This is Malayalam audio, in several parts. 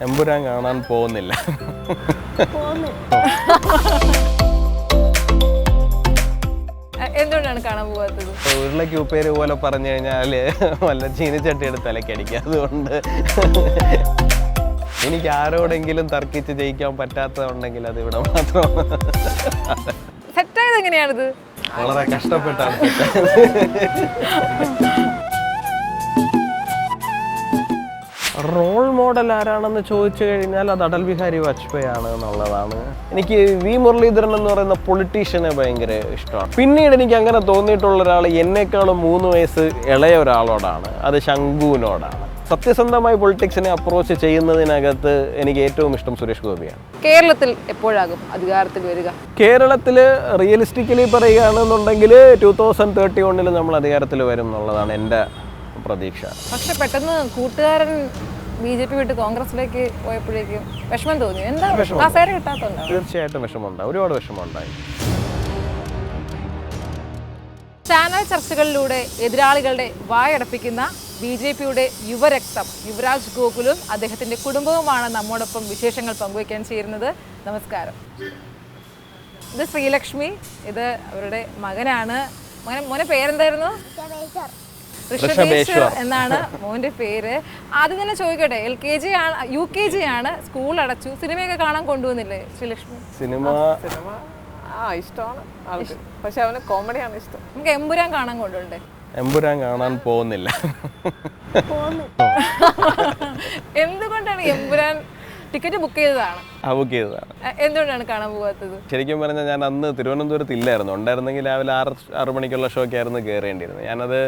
എമ്പുരാൻ കാണാൻ പോകുന്നില്ല. എന്തുകൊണ്ടാണ് കാണാൻ പോകാത്തത്? ഉരുളയ്ക്ക് ഉപ്പേര് പോലെ പറഞ്ഞു കഴിഞ്ഞാൽ വല്ല ചീനിച്ചട്ടി എടുത്ത് തലക്കടിക്കുക. അതുകൊണ്ട് എനിക്ക് ആരോടെങ്കിലും തർക്കിച്ച് ജയിക്കാൻ പറ്റാത്തതുണ്ടെങ്കിൽ അത് ഇവിടെ മാത്രമാണ്. സെറ്റായത് എങ്ങനെയാണിത്? വളരെ കഷ്ടപ്പെട്ടാണ്. റോൾ മോഡൽ ആരാണെന്ന് ചോദിച്ചു കഴിഞ്ഞാൽ അത് അടൽ ബിഹാരി വാജ്പേയി ആണ് എന്നുള്ളതാണ്. എനിക്ക് വി മുരളീധരൻ എന്ന് പറയുന്ന പൊളിറ്റീഷ്യനെ ഭയങ്കര ഇഷ്ടമാണ്. പിന്നീട് എനിക്ക് അങ്ങനെ തോന്നിയിട്ടുള്ള ഒരാൾ എന്നെക്കാളും 3 വയസ്സ് ഇളയ ഒരാളോടാണ്, അത് ശംഖുവിനോടാണ്. സത്യസന്ധമായി പൊളിറ്റിക്സിനെ അപ്രോച്ച് ചെയ്യുന്നതിനകത്ത് എനിക്ക് ഏറ്റവും ഇഷ്ടം സുരേഷ് ഗോപിയാണ്. കേരളത്തിൽ എപ്പോഴാകും അധികാരത്തിൽ വരിക? കേരളത്തിൽ റിയലിസ്റ്റിക്കലി പറയുകയാണെന്നുണ്ടെങ്കിൽ 2031 നമ്മൾ അധികാരത്തിൽ വരും എന്നുള്ളതാണ് എൻ്റെ പ്രതീക്ഷ. പക്ഷെ പെട്ടെന്ന് കൂട്ടുകാരൻ BJP വിട്ട് കോൺഗ്രസിലേക്ക് പോയപ്പോഴേക്കും വിഷമം തോന്നി. എന്താ കസേര കിട്ടാത്തതുണ്ടോ? തീർച്ചയായിട്ടും വിഷമമുണ്ടായി, ഒരുപാട് വിഷമമുണ്ടായി. ചാനൽ ചർച്ചകളിലൂടെ എതിരാളികളുടെ വായടപ്പിക്കുന്ന BJPയുടെ യുവരക്തം യുവരാജ് ഗോകുലും അദ്ദേഹത്തിന്റെ കുടുംബവുമാണ് നമ്മോടൊപ്പം വിശേഷങ്ങൾ പങ്കുവയ്ക്കാൻ ചേരുന്നത്. നമസ്കാരം. ഇത് ശ്രീലക്ഷ്മി, ഇത് അവരുടെ മകനാണ്. മോനെ പേരെന്തായിരുന്നു? ഋഷഭേശ്വർ എന്നാണ് മോന്റെ പേര്. ആദ്യം തന്നെ ചോദിക്കട്ടെ, LKG ആണ്, UKG ആണ്, സ്കൂൾ അടച്ചു, സിനിമയൊക്കെ കാണാൻ കൊണ്ടുവന്നില്ലേ ശ്രീലക്ഷ്മി? സിനിമ ഇഷ്ടമാണ് ആൾക്ക്, പക്ഷെ അവന് കോമഡിയാണ് ഇഷ്ടം. നമുക്ക് എമ്പുരാൻ കാണാൻ കൊണ്ടുണ്ടേ? എമ്പുരാൻ കാണാൻ പോകുന്നില്ല. എന്തുകൊണ്ടാണ് എമ്പുരാൻ ടിക്കറ്റ് ബുക്ക് ചെയ്തതാണ്? ബുക്ക് ചെയ്തതാണ്. എന്തുകൊണ്ടാണ് കാണാൻ പോകാത്തത്? ശരിക്കും പറഞ്ഞാൽ ഞാൻ അന്ന് തിരുവനന്തപുരത്ത് ഇല്ലായിരുന്നു. ഉണ്ടായിരുന്നെങ്കിൽ രാവിലെ 6 മണിക്കുള്ള ഷോയ്ക്കായിരുന്നു കയറേണ്ടിയിരുന്നത്. ഞാനത്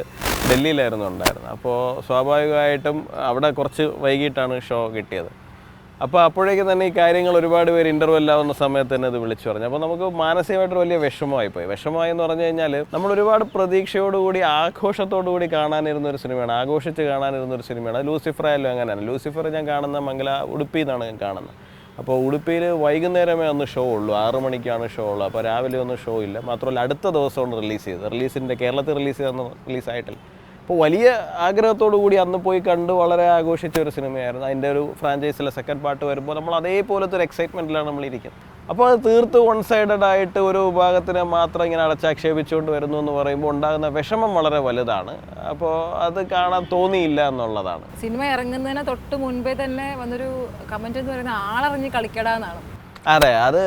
ഡൽഹിയിലായിരുന്നു ഉണ്ടായിരുന്നത്. അപ്പോൾ സ്വാഭാവികമായിട്ടും അവിടെ കുറച്ച് വൈകിട്ടാണ് ഷോ കിട്ടിയത്. അപ്പോൾ അപ്പോഴേക്കും തന്നെ ഈ കാര്യങ്ങൾ ഒരുപാട് പേര് ഇൻ്റർവെല്ലാവുന്ന സമയത്ത് തന്നെ ഇത് വിളിച്ചു പറഞ്ഞു. അപ്പോൾ നമുക്ക് മാനസികമായിട്ടൊരു വലിയ വിഷമമായിപ്പോയി. വിഷമമായെന്ന് പറഞ്ഞു കഴിഞ്ഞാൽ നമ്മൾ ഒരുപാട് പ്രതീക്ഷയോടുകൂടി ആഘോഷത്തോടുകൂടി കാണാനിരുന്നൊരു സിനിമയാണ്, ആഘോഷിച്ച് കാണാനിരുന്നൊരു സിനിമയാണ്. ലൂസിഫർ ആയാലും അങ്ങനെയാണ്. ലൂസിഫർ ഞാൻ കാണുന്ന ഉടുപ്പിയിൽ നിന്നാണ് ഞാൻ കാണുന്നത്. അപ്പോൾ ഉടുപ്പിയിൽ വൈകുന്നേരമേ ഒന്ന് ഷോ ഉള്ളൂ, 6 മണിക്കാണ് ഷോ ഉള്ളൂ. അപ്പോൾ രാവിലെ ഒന്നും ഷോ ഇല്ല. മാത്രമല്ല അടുത്ത ദിവസമാണ് റിലീസ് ചെയ്തത്. റിലീസിൻ്റെ കേരളത്തിൽ റിലീസായിട്ടില്ല. അപ്പോൾ വലിയ ആഗ്രഹത്തോടു കൂടി അന്ന് പോയി കണ്ട് വളരെ ആഘോഷിച്ച ഒരു സിനിമയായിരുന്നു. അതിൻ്റെ ഒരു ഫ്രാഞ്ചൈസിലെ സെക്കൻഡ് പാർട്ട് വരുമ്പോൾ നമ്മൾ അതേപോലത്തെ ഒരു എക്സൈറ്റ്മെൻറ്റിലാണ് നമ്മളിരിക്കുന്നത്. അപ്പോൾ അത് തീർത്ത് വൺ സൈഡഡ് ആയിട്ട് ഒരു വിഭാഗത്തിനെ മാത്രം ഇങ്ങനെ അടച്ചാക്ഷേപിച്ചുകൊണ്ട് വരുന്നു എന്ന് പറയുമ്പോൾ ഉണ്ടാകുന്ന വിഷമം വളരെ വലുതാണ്. അപ്പോൾ അത് കാണാൻ തോന്നിയില്ല എന്നുള്ളതാണ്. സിനിമ ഇറങ്ങുന്നതിന് തൊട്ട് മുൻപേ തന്നെ വന്നൊരു കമന്റ് എന്ന് പറയുന്നത് ആളറിഞ്ഞ് കളിക്കടാന്നാണ്. അതെ, അത്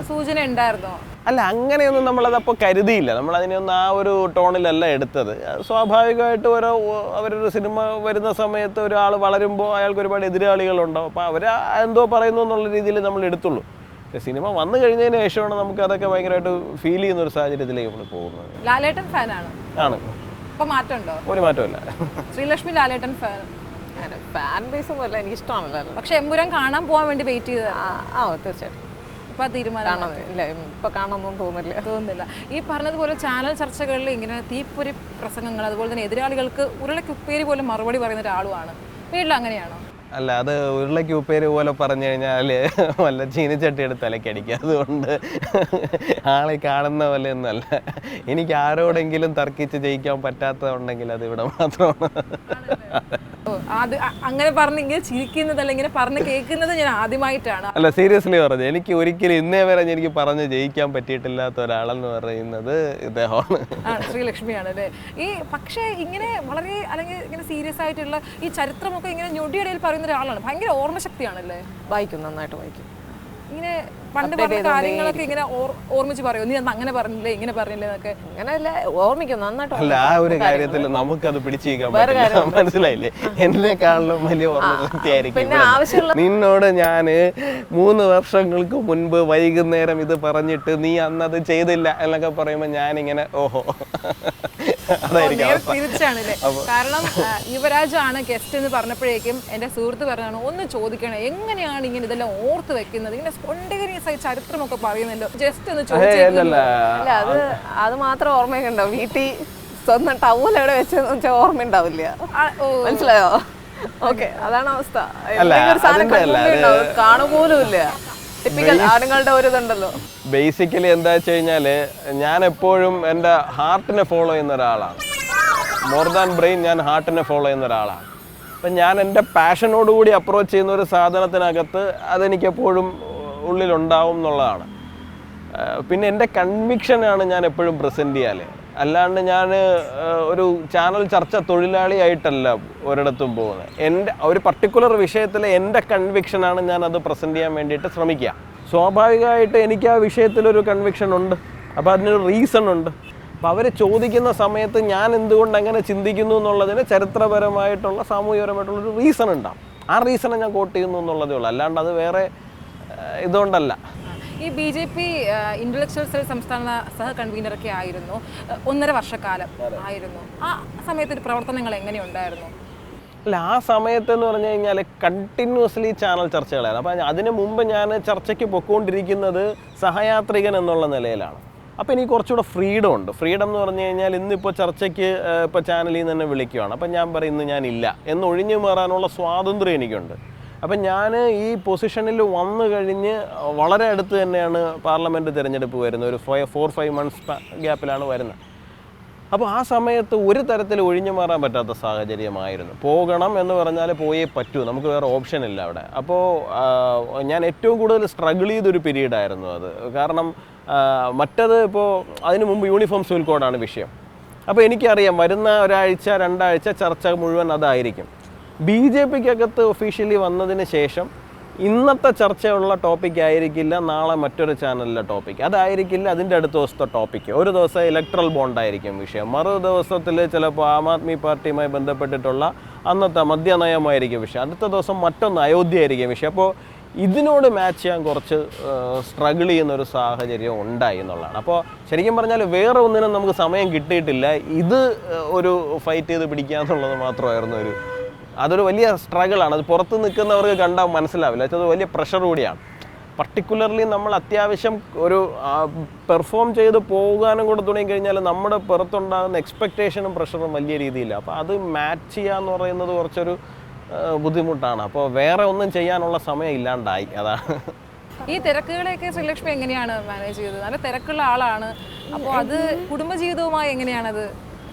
സൂചന ഉണ്ടായിരുന്നോ? അല്ല, അങ്ങനെയൊന്നും നമ്മളതപ്പോൾ കരുതിയില്ല. നമ്മളതിനെയൊന്നും ആ ഒരു ടോണിലല്ല എടുത്തത്. സ്വാഭാവികമായിട്ട് അവരൊരു സിനിമ വരുന്ന സമയത്ത് ഒരാൾ വളരുമ്പോൾ അയാൾക്ക് ഒരുപാട് എതിരാളികളുണ്ടാവും. അപ്പോൾ അവർ എന്തോ പറയുന്നു എന്നുള്ള രീതിയിൽ നമ്മൾ എടുത്തുള്ളൂ. സിനിമ വന്നു കഴിഞ്ഞതിന് ശേഷമാണ് നമുക്ക് അതൊക്കെ ഭയങ്കരമായിട്ട് ഫീൽ ചെയ്യുന്ന ഒരു സാഹചര്യത്തിലേക്ക് നമ്മൾ പോകുന്നത്. ലാലേട്ടൻ ഫാനാണ്? ആണ്. ഇപ്പൊ മാറ്റമുണ്ടോ? ഒരു മാറ്റമില്ല. ശ്രീലക്ഷ്മി ലാലേട്ടൻ ഫാൻ ബേസ് ഒന്നുമല്ല, എനിക്ക് ഇഷ്ടമാണല്ലോ. പക്ഷെ എമ്പുരാൻ കാണാൻ പോകാൻ വേണ്ടി വെയിറ്റ് ചെയ്തത്? തീർച്ചയായിട്ടും. ഇപ്പൊ തീരുമാനം ഇല്ല, ഇപ്പൊ കാണാനൊന്നും തോന്നുന്നില്ല. ഈ പറഞ്ഞതുപോലെ ചാനൽ ചർച്ചകളിൽ ഇങ്ങനെ തീപ്പൊരി പ്രസംഗങ്ങൾ, അതുപോലെ തന്നെ എതിരാളികൾക്ക് ഉരുളയ്ക്ക് ഉപ്പേരി പോലും മറുപടി പറയുന്ന ഒരാളുമാണ്. വീട്ടിൽ അങ്ങനെയാണോ? അല്ല, അത് ഉരുളയ്ക്ക് ഉപ്പേര് പോലെ പറഞ്ഞു കഴിഞ്ഞാൽ വല്ല ചീനിച്ചട്ടി എടുത്ത് തലക്കടിക്കുക. അതുകൊണ്ട് ആളെ കാണുന്ന പോലെ ഒന്നല്ല. എനിക്ക് ആരോടെങ്കിലും തർക്കിച്ച് ജയിക്കാൻ പറ്റാത്തതുണ്ടെങ്കിൽ അത് ഇവിടെ മാത്രമാണ്. അത് അങ്ങനെ പറഞ്ഞ് ഇങ്ങനെ ചിരിക്കുന്നതല്ല, ഇങ്ങനെ പറഞ്ഞ് കേൾക്കുന്നത് ഞാൻ ആദ്യമായിട്ടാണ്. അല്ല, സീരിയസ്ലി പറഞ്ഞു, എനിക്ക് ഒരിക്കലും ഇന്നേ വരെ എനിക്ക് പറഞ്ഞ് ജയിക്കാൻ പറ്റിയിട്ടില്ലാത്ത ഒരാളെന്ന് പറയുന്നത് ഇദ്ദേഹമാണ്. ശ്രീലക്ഷ്മിയാണ് അല്ലേ? ഈ പക്ഷേ ഇങ്ങനെ വളരെ അല്ലെങ്കിൽ ഇങ്ങനെ സീരിയസ് ആയിട്ടുള്ള ഈ ചരിത്രമൊക്കെ ഇങ്ങനെ ഞൊടിയിടയിൽ പറയുന്ന ഒരാളാണ്. ഭയങ്കര ഓർമ്മശക്തിയാണല്ലേ? വായിക്കും, നന്നായിട്ട് വായിക്കും. ഇങ്ങനെ പണ്ട് പറഞ്ഞ കാര്യങ്ങളൊക്കെ ഇങ്ങനെ ഓർമ്മിച്ച് പറയും, നീ അന്ന് അങ്ങനെ പറഞ്ഞില്ലേ ഇങ്ങനെ പറഞ്ഞില്ലേ എന്നൊക്കെ? അങ്ങനെയല്ല, ഓർമ്മിക്കും നന്നായിട്ട്. അല്ല, ആ ഒരു കാര്യത്തിൽ നമുക്കത് പിടിച്ചിരിക്കാൻ പറ്റില്ല. മനസ്സിലായില്ലേ? എന്നെക്കാളും വലിയ ഓർമ്മശക്തിയായിരിക്കും. നിന്നോട് ഞാൻ 3 വർഷങ്ങൾക്ക് മുൻപ് വൈകുന്നേരം ഇത് പറഞ്ഞിട്ട് നീ അന്നത് ചെയ്തില്ല എന്നൊക്കെ പറയുമ്പോൾ ഞാനിങ്ങനെ ഓഹോ, തിരിച്ചാണല്ലേ? കാരണം യുവരാജാണ് ഗസ്റ്റ് എന്ന് പറഞ്ഞപ്പോഴേക്കും എന്റെ സുഹൃത്ത് പറഞ്ഞാണ്, ഒന്ന് ചോദിക്കണേ എങ്ങനെയാണ് ഇങ്ങനെ ഇതെല്ലാം ഓർത്ത് വെക്കുന്നത്, ഇങ്ങനെ സ്പോണ്ടേനിയസ് ആയി ചരിത്രമൊക്കെ പറയുന്നല്ലോ, ജസ്റ്റ് ഒന്ന് ചോദിച്ചില്ല. അത് മാത്രം ഓർമ്മയുണ്ടോ? വീട്ടിൽ സ്വന്തം ടൗൽ എവിടെ വെച്ച ഓർമ്മ ഉണ്ടാവില്ല. മനസ്സിലായോ? ഓക്കെ, അതാണ് അവസ്ഥ. കാണുപോലും ഇല്ല. ആണുങ്ങളുടെ ഒരു ഇതുണ്ടല്ലോ. ബേസിക്കലി എന്താ വെച്ച് കഴിഞ്ഞാൽ ഞാൻ എപ്പോഴും എൻ്റെ ഹാർട്ടിനെ ഫോളോ ചെയ്യുന്ന ഒരാളാണ്. മോർ ദാൻ ബ്രെയിൻ, ഞാൻ ഹാർട്ടിനെ ഫോളോ ചെയ്യുന്ന ഒരാളാണ്. അപ്പം ഞാൻ എൻ്റെ പാഷനോടുകൂടി അപ്രോച്ച് ചെയ്യുന്ന ഒരു സാധനത്തിനകത്ത് അതെനിക്കെപ്പോഴും ഉള്ളിലുണ്ടാവും എന്നുള്ളതാണ്. പിന്നെ എൻ്റെ കൺവിക്ഷനാണ് ഞാൻ എപ്പോഴും പ്രസൻറ്റ് ചെയ്യാറ്. അല്ലാണ്ട് ഞാൻ ഒരു ചാനൽ ചർച്ച തൊഴിലാളിയായിട്ടല്ല ഒരിടത്തും പോകുന്നത്. എൻ്റെ ഒരു പർട്ടിക്കുലർ വിഷയത്തിൽ എൻ്റെ കൺവിക്ഷനാണ് ഞാനത് പ്രസൻറ്റ് ചെയ്യാൻ വേണ്ടിയിട്ട് ശ്രമിക്കുക. സ്വാഭാവികമായിട്ട് എനിക്ക് ആ വിഷയത്തിലൊരു കൺവിക്ഷൻ ഉണ്ട്, അപ്പോൾ അതിനൊരു റീസൺ ഉണ്ട്. അപ്പോൾ അവർ ചോദിക്കുന്ന സമയത്ത് ഞാൻ എന്തുകൊണ്ട് അങ്ങനെ ചിന്തിക്കുന്നു എന്നുള്ളതിന് ചരിത്രപരമായിട്ടുള്ള സാമൂഹികപരമായിട്ടുള്ളൊരു റീസൺ ഉണ്ടാവും. ആ റീസണെ ഞാൻ കോട്ട് ചെയ്യുന്നു എന്നുള്ളതേ ഉള്ളൂ, അല്ലാണ്ട് അത് വേറെ ഇതുകൊണ്ടല്ല. ഈ BJP ഇന്റലക്ച്വൽ സെൽ സംസ്ഥാന സഹ കൺവീനറൊക്കെ ആയിരുന്നു, 1.5 വർഷക്കാലം ആയിരുന്നു. ആ സമയത്ത് പ്രവർത്തനങ്ങൾ എങ്ങനെയുണ്ടായിരുന്നു? അല്ല, ആ സമയത്ത് എന്ന് പറഞ്ഞു കഴിഞ്ഞാൽ കണ്ടിന്യൂസ്ലി ചാനൽ ചർച്ചകളായിരുന്നു. അപ്പം അതിന് മുമ്പ് ഞാൻ ചർച്ചയ്ക്ക് പൊയ്ക്കൊണ്ടിരിക്കുന്നത് സഹയാത്രികൻ എന്നുള്ള നിലയിലാണ്. അപ്പോൾ എനിക്ക് കുറച്ചുകൂടെ ഫ്രീഡം ഉണ്ട്. ഫ്രീഡം എന്ന് പറഞ്ഞു കഴിഞ്ഞാൽ ഇന്നിപ്പോൾ ചർച്ചയ്ക്ക് ഇപ്പോൾ ചാനലിൽ നിന്ന് തന്നെ വിളിക്കുകയാണ്, അപ്പം ഞാൻ പറയും ഇന്ന് ഞാനില്ല എന്ന് ഒഴിഞ്ഞു മാറാനുള്ള സ്വാതന്ത്ര്യം എനിക്കുണ്ട്. അപ്പം ഞാൻ ഈ പൊസിഷനിൽ വന്നു കഴിഞ്ഞ് വളരെ അടുത്ത് തന്നെയാണ് പാർലമെൻറ്റ് തിരഞ്ഞെടുപ്പ് വരുന്നത്. ഒരു 4-5 മന്ത്സ് ഗ്യാപ്പിലാണ് വരുന്നത്. അപ്പോൾ ആ സമയത്ത് ഒരു തരത്തിൽ ഒഴിഞ്ഞു മാറാൻ പറ്റാത്ത സാഹചര്യമായിരുന്നു. പോകണം എന്ന് പറഞ്ഞാൽ പോയേ പറ്റൂ, നമുക്ക് വേറെ ഓപ്ഷൻ ഇല്ല അവിടെ. അപ്പോൾ ഞാൻ ഏറ്റവും കൂടുതൽ സ്ട്രഗിൾ ചെയ്തൊരു പീരീഡായിരുന്നു അത്. കാരണം മറ്റത് ഇപ്പോൾ അതിന് മുമ്പ് യൂണിഫോം സിവിൽ കോഡാണ് വിഷയം. അപ്പോൾ എനിക്കറിയാം വരുന്ന ഒരാഴ്ച 2 ആഴ്ച ചർച്ച മുഴുവൻ അതായിരിക്കും. BJPക്കകത്ത് ഒഫീഷ്യലി വന്നതിന് ശേഷം ഇന്നത്തെ ചർച്ചയുള്ള ടോപ്പിക് ആയിരിക്കില്ല നാളെ മറ്റൊരു ചാനലിലെ ടോപ്പിക്, അതായിരിക്കില്ല അതിൻ്റെ അടുത്ത ദിവസത്തെ ടോപ്പിക്ക്. ഒരു ദിവസം ഇലക്ട്രൽ ബോണ്ടായിരിക്കും വിഷയം, മറു ദിവസത്തിൽ ചിലപ്പോൾ ആം ആദ്മി പാർട്ടിയുമായി ബന്ധപ്പെട്ടിട്ടുള്ള അന്നത്തെ മദ്യനയമായിരിക്കും വിഷയം, അടുത്ത ദിവസം മറ്റൊന്ന് അയോധ്യ ആയിരിക്കും വിഷയം. അപ്പോൾ ഇതിനോട് മാച്ച് ചെയ്യാൻ കുറച്ച് സ്ട്രഗിൾ ചെയ്യുന്നൊരു സാഹചര്യം ഉണ്ടായി എന്നുള്ളതാണ്. അപ്പോൾ ശരിക്കും പറഞ്ഞാൽ വേറെ ഒന്നിനും നമുക്ക് സമയം കിട്ടിയിട്ടില്ല. ഇത് ഒരു ഫൈറ്റ് ചെയ്ത് പിടിക്കുക എന്നുള്ളത് മാത്രമായിരുന്നു അതൊരു വലിയ സ്ട്രഗിളാണ്. അത് പുറത്ത് നിൽക്കുന്നവർക്ക് കണ്ടാൽ മനസ്സിലാവില്ല, അത് വലിയ പ്രഷർ കൂടിയാണ്. പർട്ടിക്കുലർലി നമ്മൾ അത്യാവശ്യം ഒരു പെർഫോം ചെയ്ത് പോകാനും കൂടെ തുടങ്ങി കഴിഞ്ഞാൽ നമ്മുടെ പുറത്തുണ്ടാകുന്ന എക്സ്പെക്റ്റേഷനും പ്രഷറും വലിയ രീതിയില്ല. അപ്പോൾ അത് മാച്ച് ചെയ്യുക എന്ന് പറയുന്നത് കുറച്ചൊരു ബുദ്ധിമുട്ടാണ്. അപ്പോൾ വേറെ ഒന്നും ചെയ്യാനുള്ള സമയം ഇല്ലാണ്ടായി, അതാണ്. ഈ തിരക്കുകളെയൊക്കെ ശ്രീലക്ഷ്മി എങ്ങനെയാണ് മാനേജ് ചെയ്തത്? നല്ല തിരക്കുള്ള ആളാണ്, അപ്പോൾ അത് കുടുംബജീവിതവുമായി എങ്ങനെയാണത്?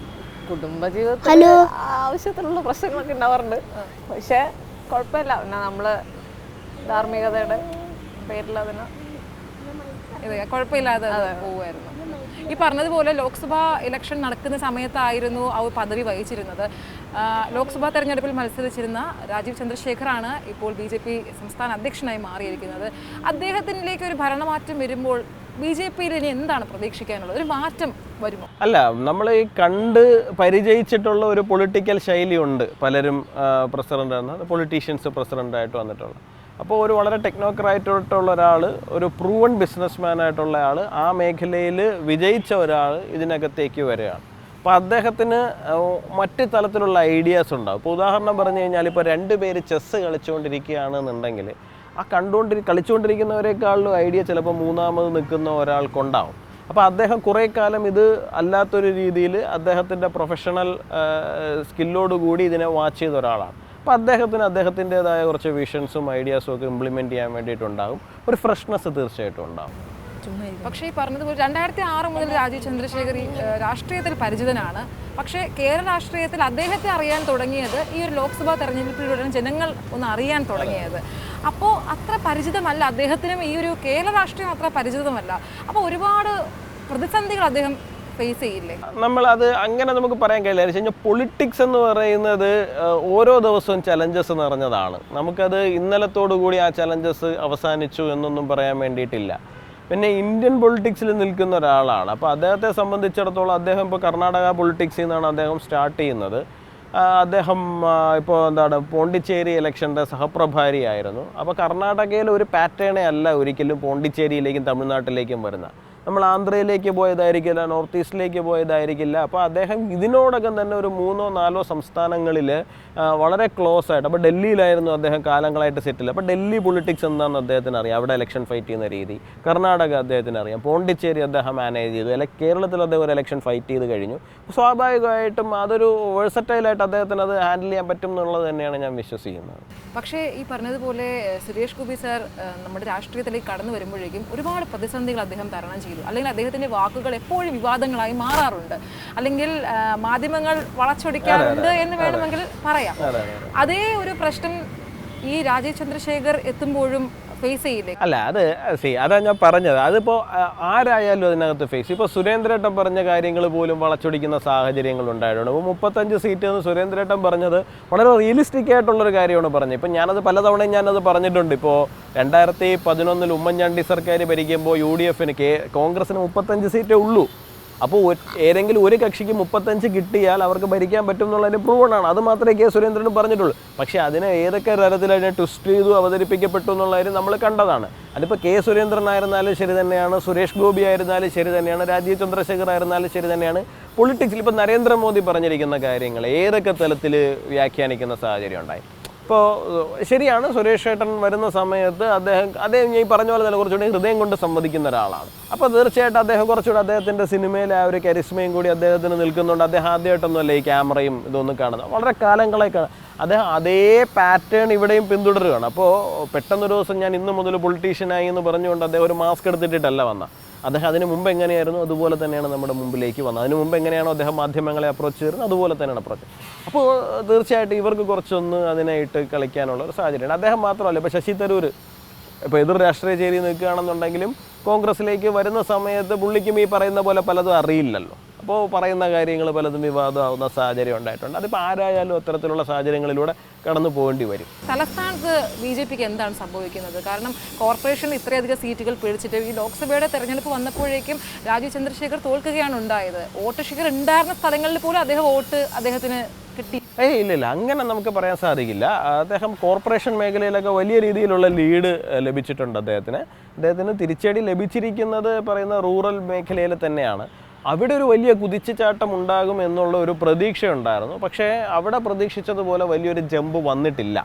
കുടുംബജീവിതത്തിൽ ആവശ്യത്തിനുള്ള പ്രശ്നങ്ങളൊക്കെ ഉണ്ടാവാറുണ്ട്, പക്ഷെ കുഴപ്പമില്ല. പിന്നെ നമ്മള് ധാർമ്മികതയുടെ പേരിൽ അതിന് കുഴപ്പമില്ലാതെ പോവുമായിരുന്നു. ഈ പറഞ്ഞതുപോലെ ലോക്സഭാ ഇലക്ഷൻ നടക്കുന്ന സമയത്തായിരുന്നു ആ പദവി വഹിച്ചിരുന്നത്. ലോക്സഭാ തെരഞ്ഞെടുപ്പിൽ മത്സരിച്ചിരുന്ന രാജീവ് ചന്ദ്രശേഖറാണ് ഇപ്പോൾ BJP സംസ്ഥാന അധ്യക്ഷനായി മാറിയിരിക്കുന്നത്. അദ്ദേഹത്തിലേക്ക് ഒരു ഭരണമാറ്റം വരുമ്പോൾ BJPയിൽ ഇനി എന്താണ് പ്രതീക്ഷിക്കാനുള്ളത്? ഒരു മാറ്റം വരുമോ? അല്ല, നമ്മൾ ഈ കണ്ട് പരിചയിച്ചിട്ടുള്ള ഒരു പൊളിറ്റിക്കൽ ശൈലിയുണ്ട്. പലരും പ്രസിഡന്റ് പൊളിറ്റീഷ്യൻസ് പ്രസിഡൻ്റായിട്ട് വന്നിട്ടുള്ള. അപ്പോൾ ഒരു വളരെ ടെക്നോക്രാറ്റായിട്ടുള്ള ഒരാൾ, ഒരു പ്രൂവൺ ബിസിനസ്മാൻ ആയിട്ടുള്ള ആൾ, ആ മേഖലയിൽ വിജയിച്ച ഒരാൾ ഇതിനകത്തേക്ക് വരികയാണ്. അപ്പോൾ അദ്ദേഹത്തിന് മറ്റ് തലത്തിലുള്ള ഐഡിയാസ് ഉണ്ടാകും. ഇപ്പോൾ ഉദാഹരണം പറഞ്ഞു കഴിഞ്ഞാൽ ഇപ്പോൾ 2 പേര് ചെസ്സ് കളിച്ചുകൊണ്ടിരിക്കുകയാണെന്നുണ്ടെങ്കിൽ ആ കളിച്ചുകൊണ്ടിരിക്കുന്നവരെക്കാളും ഐഡിയ ചിലപ്പോൾ മൂന്നാമത് നിൽക്കുന്ന ഒരാൾക്കുണ്ടാവും. അപ്പോൾ അദ്ദേഹം കുറേ കാലം ഇത് അല്ലാത്തൊരു രീതിയിൽ അദ്ദേഹത്തിൻ്റെ പ്രൊഫഷണൽ സ്കില്ലോടുകൂടി ഇതിനെ വാച്ച് ചെയ്ത ഒരാളാണ്. അപ്പോൾ അദ്ദേഹത്തിൻ്റേതായ കുറച്ച് വിഷൻസും ഐഡിയാസും ഒക്കെ ഇംപ്ലിമെൻറ്റ് ചെയ്യാൻ വേണ്ടിയിട്ടുണ്ടാകും. ഒരു ഫ്രഷ്നെസ് തീർച്ചയായിട്ടും ഉണ്ടാകും. പക്ഷേ ഈ പറഞ്ഞതുപോലെ 2006 മുതൽ രാജീവ് ചന്ദ്രശേഖർ രാഷ്ട്രീയത്തിൽ പരിചിതനാണ്. പക്ഷേ കേരള രാഷ്ട്രീയത്തിൽ അദ്ദേഹത്തെ അറിയാൻ തുടങ്ങിയത് ഈ ഒരു ലോക്സഭാ തെരഞ്ഞെടുപ്പിലൂടെയാണ് ജനങ്ങൾ ഒന്ന് അറിയാൻ തുടങ്ങിയത്. അപ്പോൾ അത്ര പരിചിതമല്ല അദ്ദേഹത്തിനും, ഈ ഒരു കേരള രാഷ്ട്രീയം അത്ര പരിചിതമല്ല. അപ്പോൾ ഒരുപാട് പ്രതിസന്ധികൾ അദ്ദേഹം ഫേസ് ചെയ്യില്ലേ? നമ്മളത് അങ്ങനെ നമുക്ക് പറയാൻ കഴിയില്ല. എന്ന് വെച്ച് കഴിഞ്ഞാൽ പൊളിറ്റിക്സ് എന്ന് പറയുന്നത് ഓരോ ദിവസവും ചലഞ്ചസ് നിറഞ്ഞതാണ്. നമുക്കത് ഇന്നലത്തോടു കൂടി ആ ചലഞ്ചസ് അവസാനിച്ചു എന്നൊന്നും പറയാൻ വേണ്ടിയിട്ടില്ല. പിന്നെ ഇന്ത്യൻ പൊളിറ്റിക്സിൽ നിൽക്കുന്ന ഒരാളാണ്. അപ്പോൾ അദ്ദേഹത്തെ സംബന്ധിച്ചിടത്തോളം അദ്ദേഹം ഇപ്പോൾ കർണാടക പൊളിറ്റിക്സിൽ നിന്നാണ് അദ്ദേഹം സ്റ്റാർട്ട് ചെയ്യുന്നത്. അദ്ദേഹം ഇപ്പോൾ പോണ്ടിച്ചേരി ഇലക്ഷൻ്റെ സഹപ്രഭാരിയായിരുന്നു. അപ്പോൾ കർണാടകയിൽ ഒരു പാറ്റേണേ അല്ല ഒരിക്കലും പോണ്ടിച്ചേരിയിലേക്കും തമിഴ്നാട്ടിലേക്കും വരുന്നത്. നമ്മൾ ആന്ധ്രയിലേക്ക് പോയതായിരിക്കില്ല, നോർത്ത് ഈസ്റ്റിലേക്ക് പോയതായിരിക്കില്ല. അപ്പോൾ അദ്ദേഹം ഇതിനോടകം തന്നെ ഒരു 3-4 സംസ്ഥാനങ്ങളിൽ വളരെ ക്ലോസ് ആയിട്ട്, അപ്പോൾ ഡൽഹിയിലായിരുന്നു അദ്ദേഹം കാലങ്ങളായിട്ട് സെറ്റിൽ. അപ്പോൾ ഡൽഹി പൊളിറ്റിക്സ് എന്താണെന്ന് അദ്ദേഹത്തിന് അറിയാം, അവിടെ ഇലക്ഷൻ ഫൈറ്റ് ചെയ്യുന്ന രീതി. കർണാടക അദ്ദേഹത്തിന് അറിയാം, പോണ്ടിച്ചേരി അദ്ദേഹം മാനേജ് ചെയ്തു, കേരളത്തിൽ അദ്ദേഹം ഒരു ഇലക്ഷൻ ഫൈറ്റ് ചെയ്ത് കഴിഞ്ഞു. സ്വാഭാവികമായിട്ടും അതൊരു വേഴ്സറ്റൈലായിട്ട് അദ്ദേഹത്തിന് അത് ഹാൻഡിൽ ചെയ്യാൻ പറ്റും എന്നുള്ളത് തന്നെയാണ് ഞാൻ വിശ്വസിക്കുന്നത്. പക്ഷേ ഈ പറഞ്ഞതുപോലെ സുരേഷ് ഗോപി സാർ നമ്മുടെ രാഷ്ട്രീയത്തിലേക്ക് കടന്നു വരുമ്പോഴേക്കും ഒരുപാട് പ്രതിസന്ധികൾ അദ്ദേഹം തരണം ചെയ്തു. ചെയ്തു, അല്ലെങ്കിൽ അദ്ദേഹത്തിന്റെ വാക്കുകൾ എപ്പോഴും വിവാദങ്ങളായി മാറാറുണ്ട്, അല്ലെങ്കിൽ മാധ്യമങ്ങൾ വളച്ചൊടിക്കാറുണ്ട് എന്ന് വേണമെങ്കിൽ പറയാം. അതേ ഒരു പ്രശ്നം ഈ രാജീവ് ചന്ദ്രശേഖർ എത്തുമ്പോഴും ഫേസ് ചെയ്യില്ലേ? അല്ല, അതാ ഞാൻ പറഞ്ഞത്. അതിപ്പോൾ ആരായാലും അതിനകത്ത് ഫേസ്. ഇപ്പോൾ സുരേന്ദ്രേട്ടൻ പറഞ്ഞ കാര്യങ്ങൾ പോലും വളച്ചൊടിക്കുന്ന സാഹചര്യങ്ങൾ ഉണ്ടായിട്ടുണ്ട്. ഇപ്പോൾ 35 സീറ്റ് എന്ന് സുരേന്ദ്രേട്ടൻ പറഞ്ഞത് വളരെ റിയലിസ്റ്റിക് ആയിട്ടുള്ളൊരു കാര്യമാണ് പറഞ്ഞത്. ഇപ്പം ഞാനത് പലതവണയും ഞാനത് പറഞ്ഞിട്ടുണ്ട്. ഇപ്പോൾ 2011 ഉമ്മൻചാണ്ടി സർക്കാർ ഭരിക്കുമ്പോൾ UDF-ന് കോൺഗ്രസിന് 35 സീറ്റേ ഉള്ളൂ. അപ്പോൾ ഏതെങ്കിലും ഒരു കക്ഷിക്ക് 35 കിട്ടിയാൽ അവർക്ക് ഭരിക്കാൻ പറ്റും എന്നുള്ളതിന് പ്രൂവണാണ്. അത് മാത്രമേ കെ സുരേന്ദ്രൻ പറഞ്ഞിട്ടുള്ളൂ. പക്ഷേ അതിനെ ഏതൊക്കെ തരത്തിൽ അതിനെ ട്വിസ്റ്റ് ചെയ്തു അവതരിപ്പിക്കപ്പെട്ടു എന്നുള്ള കാര്യം നമ്മൾ കണ്ടതാണ്. അതിപ്പോൾ കെ സുരേന്ദ്രൻ ആയിരുന്നാലും ശരി തന്നെയാണ്, സുരേഷ് ഗോപി ആയിരുന്നാലും ശരി തന്നെയാണ്, രാജീവ് ചന്ദ്രശേഖർ ആയിരുന്നാലും ശരി തന്നെയാണ്. പൊളിറ്റിക്സിൽ ഇപ്പോൾ നരേന്ദ്രമോദി പറഞ്ഞിരിക്കുന്ന കാര്യങ്ങൾ ഏതൊക്കെ തലത്തിൽ വ്യാഖ്യാനിക്കുന്ന സാഹചര്യം ഉണ്ടായി. ഇപ്പോൾ ശരിയാണ്, സുരേഷ് ഏട്ടൻ വരുന്ന സമയത്ത് അദ്ദേഹം ഈ പറഞ്ഞ പോലെ തന്നെ കുറച്ചുകൂടി ഹൃദയം കൊണ്ട് സംവദിക്കുന്ന ഒരാളാണ്. അപ്പോൾ തീർച്ചയായിട്ടും അദ്ദേഹം കുറച്ചുകൂടി അദ്ദേഹത്തിൻ്റെ സിനിമയിലെ ആ ഒരു കരിസ്മയും കൂടി അദ്ദേഹത്തിന് നിൽക്കുന്നുണ്ട്. അദ്ദേഹം ആദ്യമായിട്ടൊന്നുമല്ല ഈ ക്യാമറയും ഇതൊന്നും കാണുന്നത്, വളരെ കാലങ്ങളേക്കാണ്. അദ്ദേഹം അതേ പാറ്റേൺ ഇവിടെയും പിന്തുടരുകയാണ്. അപ്പോൾ പെട്ടെന്നൊരു ദിവസം ഞാൻ ഇന്ന് മുതൽ പൊളിറ്റീഷ്യനായി എന്ന് പറഞ്ഞുകൊണ്ട് അദ്ദേഹം ഒരു മാസ്ക് എടുത്തിട്ടിട്ടല്ല വന്ന. അദ്ദേഹം അതിന് മുമ്പ് എങ്ങനെയായിരുന്നു അതുപോലെ തന്നെയാണ് നമ്മുടെ മുമ്പിലേക്ക് വന്നത്. അതിന് മുമ്പ് എങ്ങനെയാണോ അദ്ദേഹം മാധ്യമങ്ങളെ അപ്രോച്ച് ചെയ്തിരുന്നത് അതുപോലെ തന്നെയാണ് അപ്രോച്ച്. അപ്പോൾ തീർച്ചയായിട്ടും ഇവർക്ക് കുറച്ചൊന്ന് അതിനായിട്ട് കളിക്കാനുള്ള ഒരു സാഹചര്യമാണ്. അദ്ദേഹം മാത്രമല്ല, ഇപ്പോൾ ശശി തരൂർ ഇപ്പോൾ എതിർ രാഷ്ട്രീയ ചേരി നിൽക്കുകയാണെന്നുണ്ടെങ്കിലും കോൺഗ്രസിലേക്ക് വരുന്ന സമയത്ത് പുള്ളിക്കും ഈ പറയുന്ന പോലെ പലതും അറിയില്ലല്ലോ. അപ്പോൾ പറയുന്ന കാര്യങ്ങൾ പലതും വിവാദമാവുന്ന സാഹചര്യം ഉണ്ടായിട്ടുണ്ട്. അതിപ്പോൾ ആരായാലും അത്തരത്തിലുള്ള സാഹചര്യങ്ങളിലൂടെ കടന്നു പോകേണ്ടി വരും. തലസ്ഥാനത്ത് BJPക്ക് എന്താണ് സംഭവിക്കുന്നത്? കാരണം കോർപ്പറേഷനിൽ ഇത്രയധികം സീറ്റുകൾ പിടിച്ചിട്ട് ഈ ലോക്സഭയുടെ തെരഞ്ഞെടുപ്പ് വന്നപ്പോഴേക്കും രാജീവ് ചന്ദ്രശേഖർ തോൽക്കുകയാണ് ഉണ്ടായത്. വോട്ട് ഷെയർ ഉണ്ടായിരുന്ന സ്ഥലങ്ങളിൽ പോലും അദ്ദേഹത്തിന് കിട്ടി. ഇല്ല, അങ്ങനെ നമുക്ക് പറയാൻ സാധിക്കില്ല. അദ്ദേഹം കോർപ്പറേഷൻ മേഖലയിലൊക്കെ വലിയ രീതിയിലുള്ള ലീഡ് ലഭിച്ചിട്ടുണ്ട്. അദ്ദേഹത്തിന് തിരിച്ചടി ലഭിച്ചിരിക്കുന്നത് പറയുന്ന റൂറൽ മേഖലയിൽ തന്നെയാണ്. അവിടെ ഒരു വലിയ കുതിച്ചുചാട്ടം ഉണ്ടാകും എന്നുള്ള ഒരു പ്രതീക്ഷയുണ്ടായിരുന്നു. പക്ഷേ അവിടെ പ്രതീക്ഷിച്ചതുപോലെ വലിയൊരു ജമ്പ് വന്നിട്ടില്ല.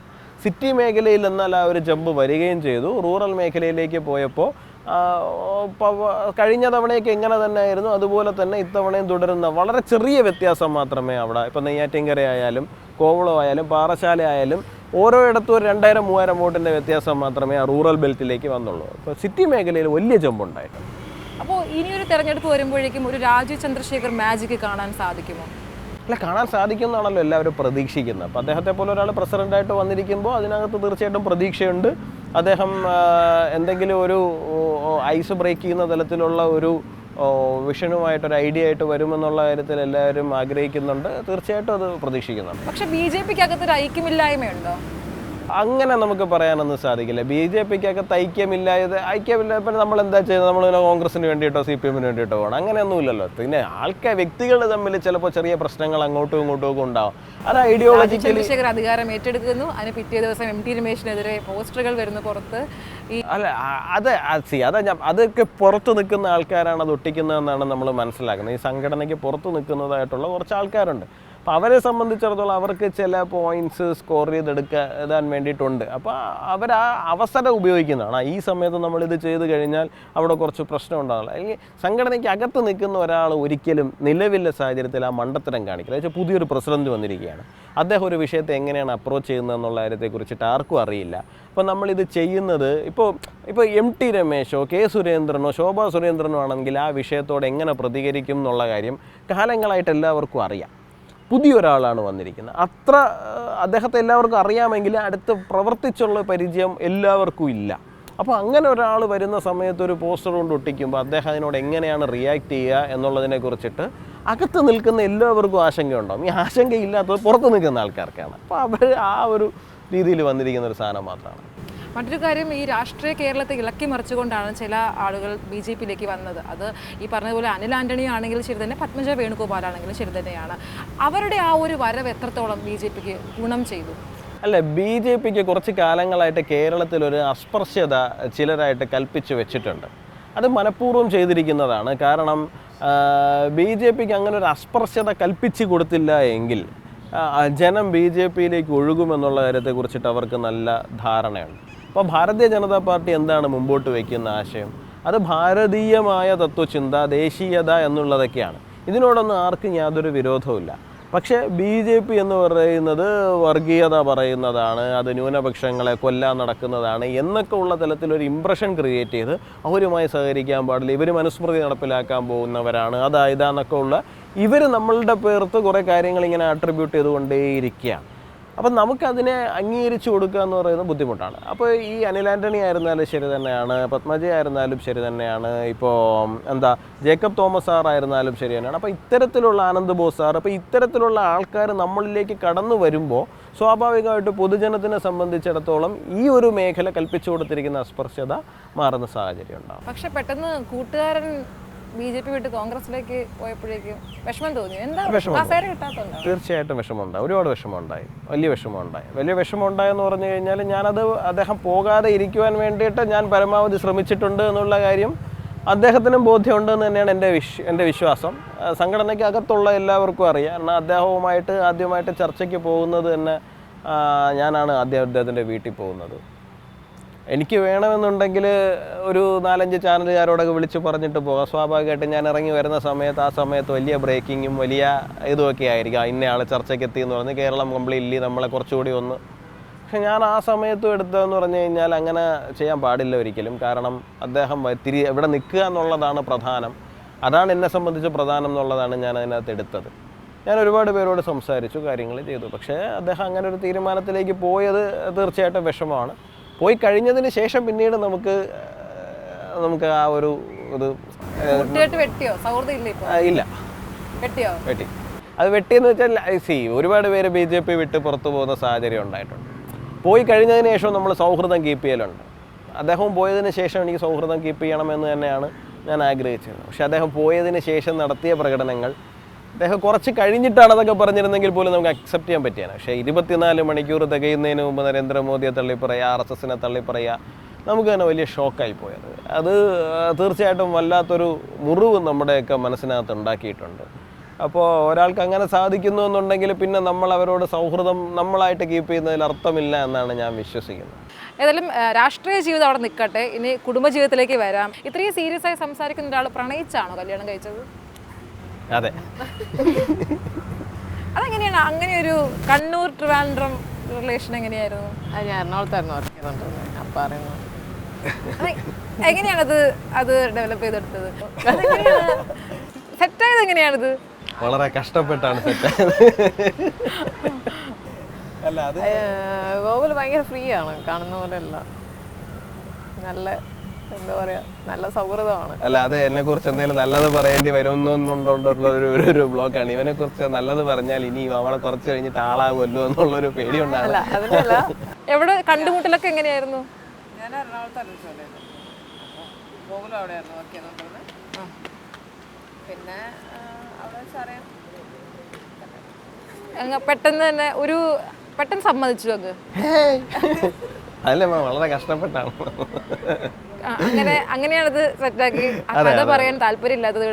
സിറ്റി മേഖലയിൽ എന്നാൽ ആ ഒരു ജമ്പ് വരികയും ചെയ്തു. റൂറൽ മേഖലയിലേക്ക് പോയപ്പോൾ കഴിഞ്ഞ തവണയൊക്കെ എങ്ങനെ തന്നെ ആയിരുന്നു അതുപോലെ തന്നെ ഇത്തവണയും തുടരുന്ന വളരെ ചെറിയ വ്യത്യാസം മാത്രമേ അവിടെ, ഇപ്പോൾ നെയ്യാറ്റിൻകര ആയാലും കോവളം ആയാലും പാറശാല ആയാലും ഓരോ ഇടത്തും ഒരു 2000-3000 വോട്ടിൻ്റെ വ്യത്യാസം മാത്രമേ ആ റൂറൽ ബെൽറ്റിലേക്ക് വന്നുള്ളൂ. ഇപ്പോൾ സിറ്റി മേഖലയിൽ വലിയ ജമ്പ് ഉണ്ടായിട്ടുണ്ട്. അപ്പോൾ ഇനിയൊരു തെരഞ്ഞെടുപ്പ് വരുമ്പോഴേക്കും ഒരു രാജീവ് ചന്ദ്രശേഖർ മാജിക് കാണാൻ സാധിക്കുമോ? അല്ല, കാണാൻ സാധിക്കുമെന്നാണല്ലോ എല്ലാവരും പ്രതീക്ഷിക്കുന്നത്. അപ്പോൾ അദ്ദേഹത്തെ പോലെ ഒരാൾ പ്രസിഡൻ്റായിട്ട് വന്നിരിക്കുമ്പോൾ അതിനകത്ത് തീർച്ചയായിട്ടും പ്രതീക്ഷയുണ്ട്. അദ്ദേഹം എന്തെങ്കിലും ഒരു ഐസ് ബ്രേക്ക് ചെയ്യുന്ന തലത്തിലുള്ള ഒരു വിഷനുമായിട്ടൊരു ഐഡിയ ആയിട്ട് വരുമെന്നുള്ള കാര്യത്തിൽ എല്ലാവരും ആഗ്രഹിക്കുന്നുണ്ട്. തീർച്ചയായിട്ടും അത് പ്രതീക്ഷിക്കുന്നുണ്ട്. പക്ഷേ BJPക്ക് അകത്തൊരു ഐക്യമില്ലായ്മയുണ്ടോ? അങ്ങനെ നമുക്ക് പറയാനൊന്നും സാധിക്കില്ല. BJPക്കൊക്കെ ഐക്യമില്ലായപ്പോൾ നമ്മൾ എന്താ ചെയ്യുന്നത്? നമ്മളിങ്ങനെ കോൺഗ്രസിന് വേണ്ടിയിട്ടോ CPM-ന് വേണ്ടിയിട്ടോ പോകണം, അങ്ങനെയൊന്നുമില്ലല്ലോ. പിന്നെ വ്യക്തികൾ തമ്മിൽ ചിലപ്പോൾ ചെറിയ പ്രശ്നങ്ങൾ അങ്ങോട്ടും ഇങ്ങോട്ടും ഒക്കെ ഉണ്ടാവും. അത് ഐഡിയോളജിക്കലി ചന്ദ്രശേഖർ അധികാരം ഏറ്റെടുക്കുന്നു, അതിന് പിറ്റേ ദിവസം MT രമേശിനെതിരെ പോസ്റ്ററുകൾ വരുന്നു പുറത്ത്. അതൊക്കെ പുറത്ത് നിൽക്കുന്ന ആൾക്കാരാണ് അത് ഒട്ടിക്കുന്നതെന്നാണ് നമ്മൾ മനസ്സിലാക്കുന്നത്. ഈ സംഘടനയ്ക്ക് പുറത്ത് നിൽക്കുന്നതായിട്ടുള്ള കുറച്ച് ആൾക്കാരുണ്ട്. അപ്പോൾ അവരെ സംബന്ധിച്ചിടത്തോളം അവർക്ക് ചില പോയിന്റ്സ് സ്കോർ ചെയ്തെടുക്കാൻ വേണ്ടിയിട്ടുണ്ട്. അപ്പോൾ അവർ ആ അവസരം ഉപയോഗിക്കുന്നതാണ്. ഈ സമയത്ത് നമ്മളിത് ചെയ്ത് കഴിഞ്ഞാൽ അവിടെ കുറച്ച് പ്രശ്നം ഉണ്ടാകില്ല. അല്ലെങ്കിൽ സംഘടനയ്ക്ക് അകത്ത് നിൽക്കുന്ന ഒരാൾ ഒരിക്കലും നിലവിലെ സാഹചര്യത്തിൽ ആ മണ്ടത്തരം കാണിക്കില്ല. പക്ഷേ പുതിയൊരു പ്രസിഡന്റ് വന്നിരിക്കുകയാണ്. അദ്ദേഹം ഒരു വിഷയത്തെ എങ്ങനെയാണ് അപ്രോച്ച് ചെയ്യുന്നത് എന്നുള്ള കാര്യത്തെക്കുറിച്ചിട്ട് ആർക്കും അറിയില്ല. അപ്പോൾ നമ്മളിത് ചെയ്യുന്നത് ഇപ്പോൾ MT രമേശോ കെ സുരേന്ദ്രനോ ശോഭാ സുരേന്ദ്രനോ ആണെങ്കിൽ ആ വിഷയത്തോട് എങ്ങനെ പ്രതികരിക്കും എന്നുള്ള കാര്യം കാലങ്ങളായിട്ട് എല്ലാവർക്കും അറിയാം. പുതിയൊരാളാണ് വന്നിരിക്കുന്നത്. അദ്ദേഹത്തെ എല്ലാവർക്കും അറിയാമെങ്കിൽ അടുത്ത് പ്രവർത്തിച്ചുള്ള പരിചയം എല്ലാവർക്കും ഇല്ല. അപ്പോൾ അങ്ങനെ ഒരാൾ വരുന്ന സമയത്ത് ഒരു പോസ്റ്റർ കൊണ്ട് ഒട്ടിക്കുമ്പോൾ അദ്ദേഹം അതിനോട് എങ്ങനെയാണ് റിയാക്ട് ചെയ്യുക എന്നുള്ളതിനെക്കുറിച്ചിട്ട് അകത്ത് നിൽക്കുന്ന എല്ലാവർക്കും ആശങ്കയുണ്ടാകും. ഈ ആശങ്കയില്ലാത്തത് പുറത്ത് നിൽക്കുന്ന ആൾക്കാർക്കാണ്. അപ്പോൾ അവർ ആ ഒരു രീതിയിൽ വന്നിരിക്കുന്ന ഒരു സാധനം മാത്രമാണ്. മറ്റൊരു കാര്യം, ഈ രാഷ്ട്രീയ കേരളത്തെ ഇളക്കി മറിച്ചുകൊണ്ടാണ് ചില ആളുകൾ BJPയിലേക്ക് വന്നത്. അത് ഈ പറഞ്ഞതുപോലെ അനിൽ ആൻ്റണി ആണെങ്കിലും ശരി തന്നെ, പത്മജ വേണുഗോപാൽ ആണെങ്കിലും ശരി തന്നെയാണ്. അവരുടെ ആ ഒരു വരവ് എത്രത്തോളം BJPക്ക് ഗുണം ചെയ്തു? അല്ല, BJPക്ക് കുറച്ച് കാലങ്ങളായിട്ട് കേരളത്തിലൊരു അസ്പർശ്യത ചിലരായിട്ട് കൽപ്പിച്ച് വെച്ചിട്ടുണ്ട്. അത് മനഃപൂർവ്വം ചെയ്തിരിക്കുന്നതാണ്. കാരണം BJPക്ക് അങ്ങനെ ഒരു അസ്പർശ്യത കൽപ്പിച്ച് കൊടുത്തില്ല എങ്കിൽ ജനം BJPയിലേക്ക് ഒഴുകുമെന്നുള്ള കാര്യത്തെക്കുറിച്ചിട്ട് അവർക്ക് നല്ല ധാരണയുണ്ട്. അപ്പോൾ ഭാരതീയ ജനതാ പാർട്ടി എന്താണ് മുമ്പോട്ട് വയ്ക്കുന്ന ആശയം? അത് ഭാരതീയമായ തത്വചിന്ത, ദേശീയത എന്നുള്ളതൊക്കെയാണ്. ഇതിനോടൊന്നും ആർക്കും യാതൊരു വിരോധവുമില്ല. പക്ഷേ BJP എന്ന് പറയുന്നത് വർഗീയത പറയുന്നതാണ്, അത് ന്യൂനപക്ഷങ്ങളെ കൊല്ലാൻ നടക്കുന്നതാണ് എന്നൊക്കെ ഉള്ള തലത്തിലൊരു ഇംപ്രഷൻ ക്രിയേറ്റ് ചെയ്ത് അവരുമായി സഹകരിക്കാൻ പാടില്ല, ഇവർ മനുസ്മൃതി നടപ്പിലാക്കാൻ പോകുന്നവരാണ്, ഇതാന്നൊക്കെ ഉള്ള ഇവർ നമ്മളുടെ പേർത്ത് കുറേ കാര്യങ്ങൾ ഇങ്ങനെ അട്രിബ്യൂട്ട് ചെയ്തുകൊണ്ടേയിരിക്കുകയാണ്. അപ്പം നമുക്കതിനെ അംഗീകരിച്ചു കൊടുക്കുക എന്ന് പറയുന്നത് ബുദ്ധിമുട്ടാണ്. അപ്പോൾ ഈ അനിൽ ആൻ്റണി ആയിരുന്നാലും ശരി തന്നെയാണ്, പത്മജ ആയിരുന്നാലും ശരി തന്നെയാണ്, ഇപ്പോൾ ജേക്കബ് തോമസ് സാർ ആയിരുന്നാലും ശരി തന്നെയാണ്. അപ്പോൾ ഇത്തരത്തിലുള്ള ആനന്ദ് ബോസ് സാർ, അപ്പോൾ ഇത്തരത്തിലുള്ള ആൾക്കാർ നമ്മളിലേക്ക് കടന്നു വരുമ്പോൾ സ്വാഭാവികമായിട്ട് പൊതുജനത്തിനെ സംബന്ധിച്ചിടത്തോളം ഈ ഒരു മേഖല കൽപ്പിച്ചു കൊടുത്തിരിക്കുന്ന അസ്പർശ്യത മാറുന്ന സാഹചര്യം ഉണ്ടാകും. പക്ഷെ പെട്ടെന്ന് കൂട്ടുകാരൻ BJP വിട്ട് കോൺഗ്രസിലേക്ക് പോയപ്പോഴേക്കും വിഷമം തോന്നി. എന്താ കിട്ടാത്തതുണ്ടോ? തീർച്ചയായിട്ടും വിഷമമുണ്ടായി, ഒരുപാട് വിഷമമുണ്ടായി, വലിയ വിഷമം ഉണ്ടായെന്ന് പറഞ്ഞു കഴിഞ്ഞാൽ ഞാനത് അദ്ദേഹം പോകാതെ ഇരിക്കുവാൻ വേണ്ടിയിട്ട് ഞാൻ പരമാവധി ശ്രമിച്ചിട്ടുണ്ട് എന്നുള്ള കാര്യം അദ്ദേഹത്തിനും ബോധ്യമുണ്ടെന്ന് തന്നെയാണ് എൻ്റെ വിശ്വാസം. സംഘടനയ്ക്ക് അകത്തുള്ള എല്ലാവർക്കും അറിയാം. കാരണം അദ്ദേഹവുമായിട്ട് ആദ്യമായിട്ട് ചർച്ചയ്ക്ക് പോകുന്നത് തന്നെ ഞാനാണ് അദ്ദേഹത്തിൻ്റെ വീട്ടിൽ പോകുന്നത്. എനിക്ക് വേണമെന്നുണ്ടെങ്കിൽ ഒരു 4-5 ചാനലുകാരോടൊക്കെ വിളിച്ച് പറഞ്ഞിട്ട് പോകാം. സ്വാഭാവികമായിട്ടും ഞാൻ ഇറങ്ങി വരുന്ന സമയത്ത് ആ സമയത്ത് വലിയ ബ്രേക്കിങ്ങും വലിയ ഇതുമൊക്കെ ആയിരിക്കും. ഇന്നയാൾ ചർച്ചയ്ക്ക് എത്തിയെന്ന് പറഞ്ഞ് കേരളം കംപ്ലീറ്റ്ലി നമ്മളെ കുറച്ചുകൂടി ഒന്ന്. പക്ഷെ ഞാൻ ആ സമയത്തും എടുത്തതെന്ന് പറഞ്ഞു കഴിഞ്ഞാൽ അങ്ങനെ ചെയ്യാൻ പാടില്ല ഒരിക്കലും. കാരണം അദ്ദേഹം ഇവിടെ നിൽക്കുക എന്നുള്ളതാണ് പ്രധാനം, അതാണ് എന്നെ സംബന്ധിച്ച് പ്രധാനം എന്നുള്ളതാണ് ഞാൻ അതിനകത്ത് എടുത്തത്. ഞാൻ ഒരുപാട് പേരോട് സംസാരിച്ചു, കാര്യങ്ങൾ ചെയ്തു. പക്ഷേ അദ്ദേഹം അങ്ങനെ ഒരു തീരുമാനത്തിലേക്ക് പോയത് തീർച്ചയായിട്ടും വിഷമമാണ്. പോയി കഴിഞ്ഞതിന് ശേഷം പിന്നീട് നമുക്ക് ആ ഒരു ഇത് ഇല്ല, വെട്ടി. അത് വെട്ടിയെന്ന് വെച്ചാൽ ഒരുപാട് പേര് BJP വിട്ട് പുറത്തു പോകുന്ന സാഹചര്യം ഉണ്ടായിട്ടുണ്ട്. പോയി കഴിഞ്ഞതിന് ശേഷം നമ്മൾ സൗഹൃദം കീപ്പ് ചെയ്യലുണ്ട്. അദ്ദേഹം പോയതിന് ശേഷം എനിക്ക് സൗഹൃദം കീപ്പ് ചെയ്യണമെന്ന് തന്നെയാണ് ഞാൻ ആഗ്രഹിച്ചത്. പക്ഷെ അദ്ദേഹം പോയതിന് ശേഷം നടത്തിയ പ്രകടനങ്ങൾ, അദ്ദേഹം കുറച്ച് കഴിഞ്ഞിട്ടാണ് അതൊക്കെ പറഞ്ഞിരുന്നെങ്കിൽ പോലും നമുക്ക് അക്സെപ്റ്റ് ചെയ്യാൻ പറ്റിയാണ്. പക്ഷേ 24 മണിക്കൂർ തികയുന്നതിന് മുമ്പ് നരേന്ദ്രമോദിയെ തള്ളിപ്പറയുക, RSSനെ തള്ളിപ്പറയുക, നമുക്ക് തന്നെ വലിയ ഷോക്കായി പോയത്. അത് തീർച്ചയായിട്ടും വല്ലാത്തൊരു മുറിവ് നമ്മുടെയൊക്കെ മനസ്സിനകത്ത് ഉണ്ടാക്കിയിട്ടുണ്ട്. അപ്പോൾ ഒരാൾക്ക് അങ്ങനെ സാധിക്കുന്നു എന്നുണ്ടെങ്കിൽ പിന്നെ നമ്മൾ അവരോട് സൗഹൃദം നമ്മളായിട്ട് കീപ്പ് ചെയ്യുന്നതിൽ അർത്ഥമില്ല എന്നാണ് ഞാൻ വിശ്വസിക്കുന്നത്. ഏതായാലും രാഷ്ട്രീയ ജീവിതം അവിടെ നിൽക്കട്ടെ, ഇനി കുടുംബജീവിതത്തിലേക്ക് വരാം. ഇത്രയും സീരിയസ് ആയി സംസാരിക്കുന്ന ഒരാൾ പ്രണയിച്ചാണോ കല്യാണം കഴിച്ചത്? അതെ. അതെങ്ങനെയാണ് അങ്ങനെ ഒരു കണ്ണൂർ ട്രിവാൻഡ്രം റിലേഷൻ എങ്ങനെയായിരുന്നു? ഞാൻ എറണാകുളത്തായിരുന്നു വർക്ക് ചെയ്തോണ്ടിരുന്നത്. എങ്ങനെയാണത് ഡെവലപ്പ് ചെയ്തെടുത്തത്? സെറ്റായത് എങ്ങനെയാണിത്? വളരെ കഷ്ടപ്പെട്ടാണ് സെറ്റായത്. അല്ല, അത് ഗോകുൽ ഭയങ്കര ഫ്രീ ആണ്, കാണുന്ന പോലെ അല്ല. നല്ല എന്താ പറയാ, നല്ല സൗഹൃദമാണ്. അല്ല, അത് എന്നെ കുറിച്ച് എന്തെങ്കിലും നല്ലത് പറയേണ്ടി വരുമെന്നുള്ള ഒരു ബ്ലോക്കാണ്. ഇവനെ കുറിച്ച് നല്ലത് പറഞ്ഞാൽ ഇനി അവളെ കുറച്ച് കഴിഞ്ഞിട്ട് ആളാകുമല്ലോ എന്നുള്ളൊരു പേടി ഉണ്ടാവില്ല. എവിടെ കണ്ടുമുട്ടലൊക്കെ എങ്ങനെയായിരുന്നു? ഞാൻ എറണാകുളത്തായിരുന്നു, ഗോകുലും അവിടെയായിരുന്നു വർക്ക് ചെയ്തോണ്ടിരുന്നത്. പിന്നെ അവിടെ വെച്ചറിയാം. പെട്ടെന്ന് തന്നെ പെട്ടെന്ന് സമ്മതിച്ചു അങ്ങ്? അല്ല, വളരെ കഷ്ടപ്പെട്ടാണ്. അങ്ങനെയാണത് സെറ്റാക്കി. കഥ പറയാൻ താല്പര്യമില്ലാത്തത്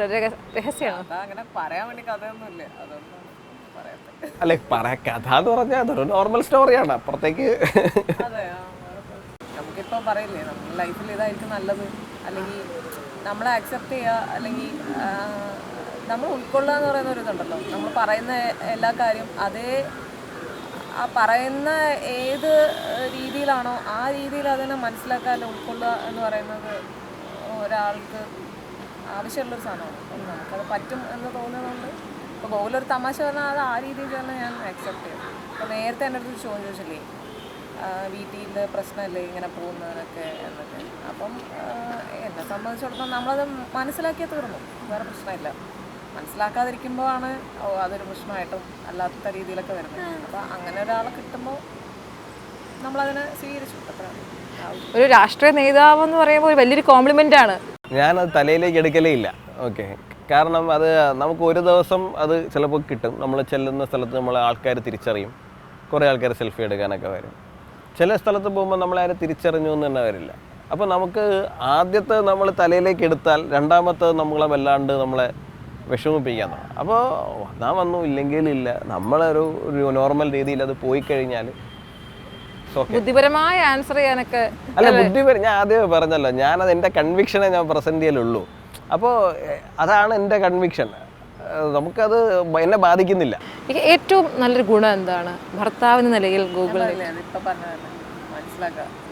രഹസ്യമാണ്. അങ്ങനെ പറയാൻ വേണ്ടി കഥയൊന്നുമില്ല, അതൊന്നും അല്ലെ പറയാ. കഥ എന്ന് പറഞ്ഞാൽ അതൊരു നോർമൽ സ്റ്റോറിയാണ്. അപ്പുറത്തേക്ക് നമുക്കിപ്പോൾ പറയില്ലേ, നമ്മുടെ ലൈഫിൽ ഇതായിരിക്കും നല്ലത്, അല്ലെങ്കിൽ നമ്മളെ അക്സെപ്റ്റ് ചെയ്യുക, അല്ലെങ്കിൽ നമ്മൾ ഉൾക്കൊള്ളുക എന്ന് പറയുന്ന ഒരു ഇതുണ്ടല്ലോ. നമ്മൾ പറയുന്ന എല്ലാ കാര്യം ആ പറയുന്ന ഏത് രീതിയിലാണോ ആ രീതിയിൽ അതിനെ മനസ്സിലാക്കാൻ ഉൾക്കൊള്ളുക എന്ന് പറയുന്നത് ഒരാൾക്ക് ആവശ്യമുള്ളൊരു സാധനമാണ്. അപ്പം നമുക്കത് പറ്റും എന്ന് തോന്നുന്നതുകൊണ്ട് ഇപ്പോൾ ഗോകുലൊരു തമാശ പറഞ്ഞാൽ അത് ആ രീതിയിൽ തന്നെ ഞാൻ അക്സെപ്റ്റ് ചെയ്യും. അപ്പോൾ നേരത്തെ എൻ്റെ അടുത്ത് ചോദിച്ചില്ലേ, വീട്ടിൽ പ്രശ്നമല്ലേ ഇങ്ങനെ പോകുന്നതിനൊക്കെ എന്നൊക്കെ. അപ്പം എന്നെ സംബന്ധിച്ചിടത്തോളം നമ്മളത് മനസ്സിലാക്കിയേ തീർന്നു, വേറെ പ്രശ്നമില്ല. മനസ്സിലാക്കാതിരിക്കുമ്പോൾ ആണ് അതൊരു പ്രശ്നമായിട്ടും അല്ലാത്ത രീതിയിലൊക്കെ വരുന്നത്. അപ്പോൾ അങ്ങനെ ഒരാളെ കിട്ടുമ്പോൾ നമ്മളതിനെ സ്വീകരിച്ചു. അത്ര ഒരു രാഷ്ട്രീയ നേതാവ് എന്ന് പറയുമ്പോൾ ഒരു വലിയൊരു കോംപ്ലിമെൻ്റ് ആണ്. ഞാനത് തലയിലേക്ക് എടുക്കലേ ഇല്ല. ഓക്കെ, കാരണം അത് നമുക്ക് ഒരു ദിവസം അത് ചിലപ്പോൾ കിട്ടും. നമ്മൾ ചെല്ലുന്ന സ്ഥലത്ത് നമ്മളെ ആൾക്കാർ തിരിച്ചറിയും. കുറേ ആൾക്കാർ സെൽഫി എടുക്കാനൊക്കെ വരും. ചില സ്ഥലത്ത് പോകുമ്പോൾ നമ്മളാരും തിരിച്ചറിഞ്ഞു എന്ന് തന്നെ വരില്ല. അപ്പോൾ നമുക്ക് ആദ്യത്തെ നമ്മൾ തലയിലേക്ക് എടുത്താൽ രണ്ടാമത്തെ നമ്മളെ വല്ലാണ്ട് നമ്മളെ വിഷമിപ്പിക്കാൻ തുടങ്ങും. അപ്പോൾ ഞാൻ വന്നു ഇല്ലെങ്കിൽ ഇല്ല, നമ്മളൊരു നോർമൽ രീതിയിൽ അത് പോയി കഴിഞ്ഞാൽ ബുദ്ധിപരമായ ആൻസർ ചെയ്യാനൊക്കെ. അല്ല, ഞാൻ ആദ്യമേ പറഞ്ഞല്ലോ, ഞാനത് എൻ്റെ കൺവിക്ഷനെ ഞാൻ പ്രസൻറ്റ് ചെയ്യലുള്ളൂ. അപ്പോൾ അതാണ് എൻ്റെ കൺവിക്ഷൻ. നമുക്കത് എന്നെ ബാധിക്കുന്നില്ല. എനിക്ക് ഏറ്റവും നല്ലൊരു ഗുണം എന്താണ് ഭർത്താവിന് നിലയിൽ ഗൂഗിൾ? ഇപ്പൊ പറഞ്ഞതന്നെ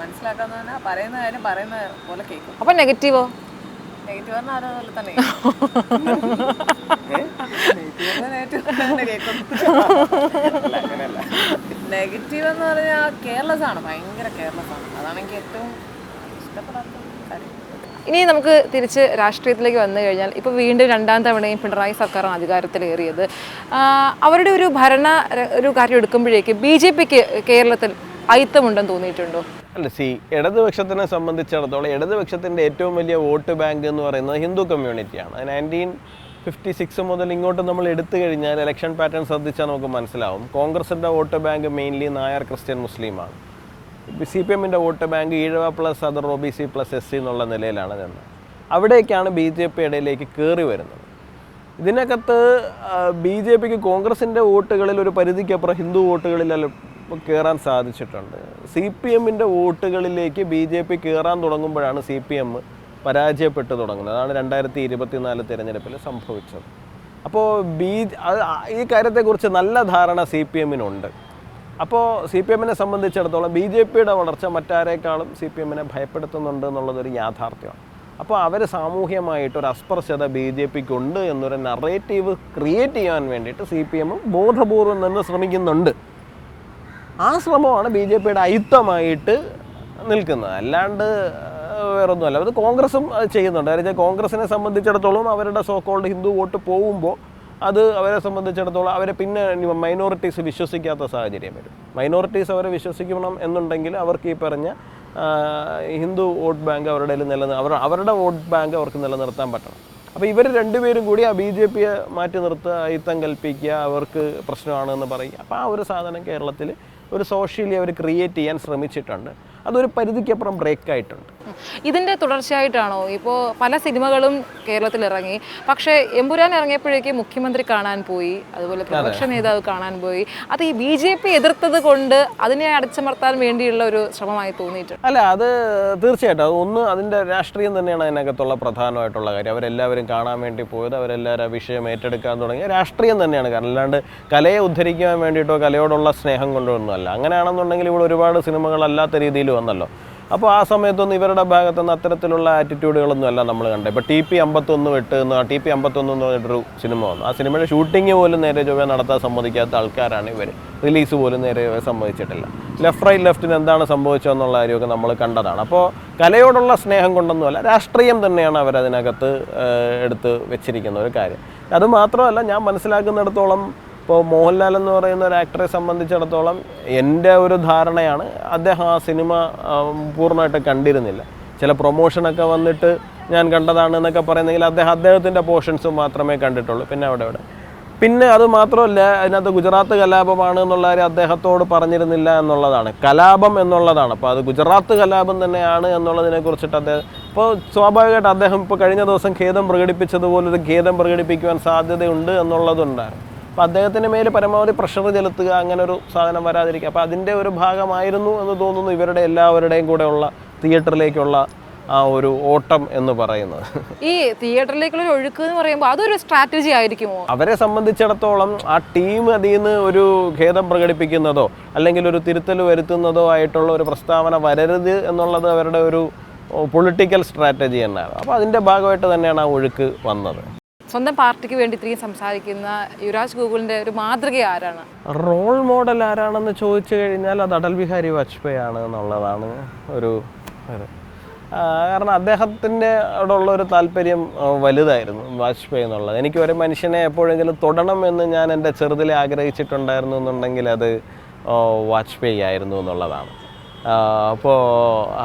മനസ്സിലാക്കാന്ന് പറഞ്ഞാൽ പറയുന്ന കാര്യം പറയുന്ന പോലെ കേൾക്കും. അപ്പൊ നെഗറ്റീവോ? നെഗറ്റീവ് പറഞ്ഞാൽ അതുപോലെ തന്നെ നെഗറ്റീവ് എന്ന് പറഞ്ഞാൽ കെയർലെസ് ആണ്, ഭയങ്കര കെയർലെസ് ആണ്. അതാണ് എനിക്ക് ഏറ്റവും ഇഷ്ടപ്പെടാത്ത കാര്യം. ഇനി നമുക്ക് തിരിച്ച് രാഷ്ട്രീയത്തിലേക്ക് വന്നു കഴിഞ്ഞാൽ ഇപ്പോൾ വീണ്ടും 2ാം തവണയും പിണറായി സർക്കാരാണ് അധികാരത്തിലേറിയത്. അവരുടെ ഒരു ഒരു കാര്യം എടുക്കുമ്പോഴേക്ക് BJPക്ക് കേരളത്തിൽ അയിത്തമുണ്ടെന്ന് തോന്നിയിട്ടുണ്ടോ? അല്ല, ഇടതുപക്ഷത്തിനെ സംബന്ധിച്ചിടത്തോളം ഇടതുപക്ഷത്തിൻ്റെ ഏറ്റവും വലിയ വോട്ട് ബാങ്ക് എന്ന് പറയുന്നത് ഹിന്ദു കമ്മ്യൂണിറ്റിയാണ്. 1956 മുതൽ ഇങ്ങോട്ട് നമ്മൾ എടുത്തു കഴിഞ്ഞാൽ ഇലക്ഷൻ പാറ്റേൺ ശ്രദ്ധിച്ചാൽ നമുക്ക് മനസ്സിലാവും. കോൺഗ്രസിൻ്റെ vote bank mainly Nair, Christian, മുസ്ലിമാണ്. CPMൻ്റെ vote bank Ezhava plus other OBC plus SC എന്നുള്ള നിലയിലാണ് നിന്നത്. അവിടേക്കാണ് BJP ഇടയിലേക്ക് കയറി വരുന്നത്. ഇതിനകത്ത് BJPക്ക് കോൺഗ്രസിൻ്റെ വോട്ടുകളിൽ ഒരു പരിധിക്കപ്പുറം ഹിന്ദു വോട്ടുകളിലെല്ലാം കയറാൻ സാധിച്ചിട്ടുണ്ട്. CPMൻ്റെ വോട്ടുകളിലേക്ക് BJP കയറാൻ തുടങ്ങുമ്പോഴാണ് CPM പരാജയപ്പെട്ടു തുടങ്ങുന്നത്. അതാണ് 2024 തിരഞ്ഞെടുപ്പിൽ സംഭവിച്ചത്. അപ്പോൾ ഈ കാര്യത്തെക്കുറിച്ച് നല്ല ധാരണ CPMനുണ്ട്. അപ്പോൾ CPMനെ സംബന്ധിച്ചിടത്തോളം BJPയുടെ വളർച്ച മറ്റാരേക്കാളും CPMനെ ഭയപ്പെടുത്തുന്നുണ്ട് എന്നുള്ളതൊരു യാഥാർത്ഥ്യമാണ്. അപ്പോൾ അവർ സാമൂഹ്യമായിട്ടൊരു അസ്പർശ്യത BJPക്കുണ്ട് എന്നൊരു നറേറ്റീവ് ക്രിയേറ്റ് ചെയ്യാൻ വേണ്ടിയിട്ട് CPM ബോധപൂർവം തന്നെ ശ്രമിക്കുന്നുണ്ട്. ആ ശ്രമമാണ് BJPയുടെ അയിത്തമായിട്ട് നിൽക്കുന്നത്, അല്ലാണ്ട് വേറൊന്നുമല്ല. അത് കോൺഗ്രസും അത് ചെയ്യുന്നുണ്ട്. അതായത് കോൺഗ്രസിനെ സംബന്ധിച്ചിടത്തോളം അവരുടെ സോക്കോൾഡ് ഹിന്ദു വോട്ട് പോകുമ്പോൾ അത് അവരെ സംബന്ധിച്ചിടത്തോളം അവരെ പിന്നെ മൈനോറിറ്റീസ് വിശ്വസിക്കാത്ത സാഹചര്യം വരും. മൈനോറിറ്റീസ് അവരെ വിശ്വസിക്കണം എന്നുണ്ടെങ്കിൽ അവർക്ക് ഈ പറഞ്ഞ ഹിന്ദു വോട്ട് ബാങ്ക് അവരുടെ വോട്ട് ബാങ്ക് അവർക്ക് നിലനിർത്താൻ പറ്റണം. അപ്പോൾ ഇവർ രണ്ടുപേരും കൂടി ആ BJPയെ മാറ്റി നിർത്തുക, അയിത്തം കൽപ്പിക്കുക, അവർക്ക് പ്രശ്നമാണെന്ന് പറയുക. അപ്പോൾ ആ ഒരു സാധനം കേരളത്തിൽ ഒരു സോഷ്യലി അവർ ക്രിയേറ്റ് ചെയ്യാൻ ശ്രമിച്ചിട്ടുണ്ട്. അതൊരു പരിധിക്കപ്പുറം ബ്രേക്ക് ആയിട്ടുണ്ട്. ഇതിൻ്റെ തുടർച്ചയായിട്ടാണോ ഇപ്പോൾ പല സിനിമകളും കേരളത്തിൽ ഇറങ്ങി, പക്ഷേ എമ്പുരാൻ ഇറങ്ങിയപ്പോഴേക്കും മുഖ്യമന്ത്രി കാണാൻ പോയി, അതുപോലെ പ്രതിപക്ഷ നേതാവ് കാണാൻ പോയി. അത് ഈ BJP എതിർത്തത് കൊണ്ട് അതിനെ അടിച്ചമർത്താൻ വേണ്ടിയുള്ള ഒരു ശ്രമമായി തോന്നിയിട്ടുണ്ട്? അല്ല, അത് തീർച്ചയായിട്ടും അത് അതിൻ്റെ രാഷ്ട്രീയം തന്നെയാണ് അതിനകത്തുള്ള പ്രധാനമായിട്ടുള്ള കാര്യം. അവരെല്ലാവരും കാണാൻ വേണ്ടി പോയത്, അവരെല്ലാവരും ആ വിഷയം ഏറ്റെടുക്കാൻ തുടങ്ങിയ രാഷ്ട്രീയം തന്നെയാണ്. കാരണം അല്ലാണ്ട് കലയെ ഉദ്ധരിക്കാൻ വേണ്ടിയിട്ടോ കലയോടുള്ള സ്നേഹം കൊണ്ടൊന്നുമല്ല. അങ്ങനെയാണെന്നുണ്ടെങ്കിൽ ഇവിടെ ഒരുപാട് സിനിമകളല്ലാത്ത രീതിയിൽ വന്നല്ലോ. അപ്പോൾ ആ സമയത്തൊന്നും ഇവരുടെ ഭാഗത്തുനിന്ന് അത്തരത്തിലുള്ള ആറ്റിറ്റ്യൂഡുകളൊന്നും അല്ല നമ്മൾ കണ്ടത്. ഇപ്പോൾ TP51 TP51 എന്ന് പറഞ്ഞിട്ടൊരു സിനിമ വന്നു. ആ സിനിമയുടെ ഷൂട്ടിങ് പോലും നേരെ ചൊവ്വേ നടത്താൻ സമ്മതിക്കാത്ത ആൾക്കാരാണ് ഇവർ. റിലീസ് പോലും നേരെ സമ്മതിച്ചിട്ടില്ല. ലെഫ്റ്റിന് എന്താണ് സംഭവിച്ചതെന്നുള്ള കാര്യമൊക്കെ നമ്മൾ കണ്ടതാണ്. അപ്പോൾ കലയോടുള്ള സ്നേഹം കൊണ്ടൊന്നുമല്ല, രാഷ്ട്രീയം തന്നെയാണ് അവരതിനകത്ത് എടുത്ത് വെച്ചിരിക്കുന്ന ഒരു കാര്യം. അതുമാത്രമല്ല, ഞാൻ മനസ്സിലാക്കുന്നിടത്തോളം ഇപ്പോൾ മോഹൻലാൽ എന്ന് പറയുന്ന ഒരു ആക്ടറെ സംബന്ധിച്ചിടത്തോളം എൻ്റെ ഒരു ധാരണയാണ്, അദ്ദേഹം ആ സിനിമ പൂർണ്ണമായിട്ട് കണ്ടിരുന്നില്ല. ചില പ്രൊമോഷനൊക്കെ വന്നിട്ട് ഞാൻ കണ്ടതാണ് എന്നൊക്കെ പറയുന്നെങ്കിൽ അദ്ദേഹത്തിൻ്റെ പോർഷൻസ് മാത്രമേ കണ്ടിട്ടുള്ളൂ. പിന്നെ അത് മാത്രമല്ല, അതിനകത്ത് ഗുജറാത്ത് കലാപമാണ് എന്നുള്ള കാര്യം അദ്ദേഹത്തോട് പറഞ്ഞിരുന്നില്ല എന്നുള്ളതാണ്. കലാപം എന്നുള്ളതാണ്. അപ്പോൾ അത് ഗുജറാത്ത് കലാപം തന്നെയാണ് എന്നുള്ളതിനെ കുറിച്ചിട്ട് ഇപ്പോൾ സ്വാഭാവികമായിട്ട് അദ്ദേഹം ഇപ്പോൾ കഴിഞ്ഞ ദിവസം ഖേദം പ്രകടിപ്പിച്ചതുപോലൊരു ഖേദം പ്രകടിപ്പിക്കുവാൻ സാധ്യതയുണ്ട് എന്നുള്ളതുണ്ടായിരുന്നു. അപ്പോൾ അദ്ദേഹത്തിൻ്റെ മേൽ പരമാവധി പ്രഷർ ചെലുത്തുക, അങ്ങനെ ഒരു സാധനം വരാതിരിക്കുക. അപ്പോൾ അതിൻ്റെ ഒരു ഭാഗമായിരുന്നു എന്ന് തോന്നുന്നു ഇവരുടെ എല്ലാവരുടെയും കൂടെ ഉള്ള തിയേറ്ററിലേക്കുള്ള ആ ഒരു ഓട്ടം എന്ന് പറയുന്നത്. ഈ തിയേറ്ററിലേക്കുള്ള ഒഴുക്ക് എന്ന് പറയുമ്പോൾ അതൊരു സ്ട്രാറ്റജി ആയിരിക്കുമോ? അവരെ സംബന്ധിച്ചിടത്തോളം ആ ടീം അതിൽ നിന്ന് ഒരു ഖേദം പ്രകടിപ്പിക്കുന്നതോ അല്ലെങ്കിൽ ഒരു തിരുത്തൽ വരുത്തുന്നതോ ആയിട്ടുള്ള ഒരു പ്രസ്താവന വരരുത് എന്നുള്ളത് അവരുടെ ഒരു പൊളിറ്റിക്കൽ സ്ട്രാറ്റജി തന്നെയാണ്. അപ്പോൾ അതിൻ്റെ ഭാഗമായിട്ട് തന്നെയാണ് ആ ഒഴുക്ക് വന്നത്. സ്വന്തം പാർട്ടിക്ക് വേണ്ടി ഇത്രയും സംസാരിക്കുന്ന യുവരാജ് ഗോകുലിൻ്റെ ഒരു മാതൃക ആരാണ്? റോൾ മോഡൽ ആരാണെന്ന് ചോദിച്ചു കഴിഞ്ഞാൽ അത് അടൽ ബിഹാരി വാജ്പേയി ആണ് എന്നുള്ളതാണ് ഒരു കാരണം അദ്ദേഹത്തിൻ്റെ അവിടെയുള്ള ഒരു താല്പര്യം വലുതായിരുന്നു വാജ്പേയി എന്നുള്ളത്. എനിക്ക് ഒരു മനുഷ്യനെ എപ്പോഴെങ്കിലും തൊടണം എന്ന് ഞാൻ എൻ്റെ ചെറുതിലെ ആഗ്രഹിച്ചിട്ടുണ്ടായിരുന്നു എന്നുണ്ടെങ്കിൽ അത് വാജ്പേയി ആയിരുന്നു എന്നുള്ളതാണ്. അപ്പോൾ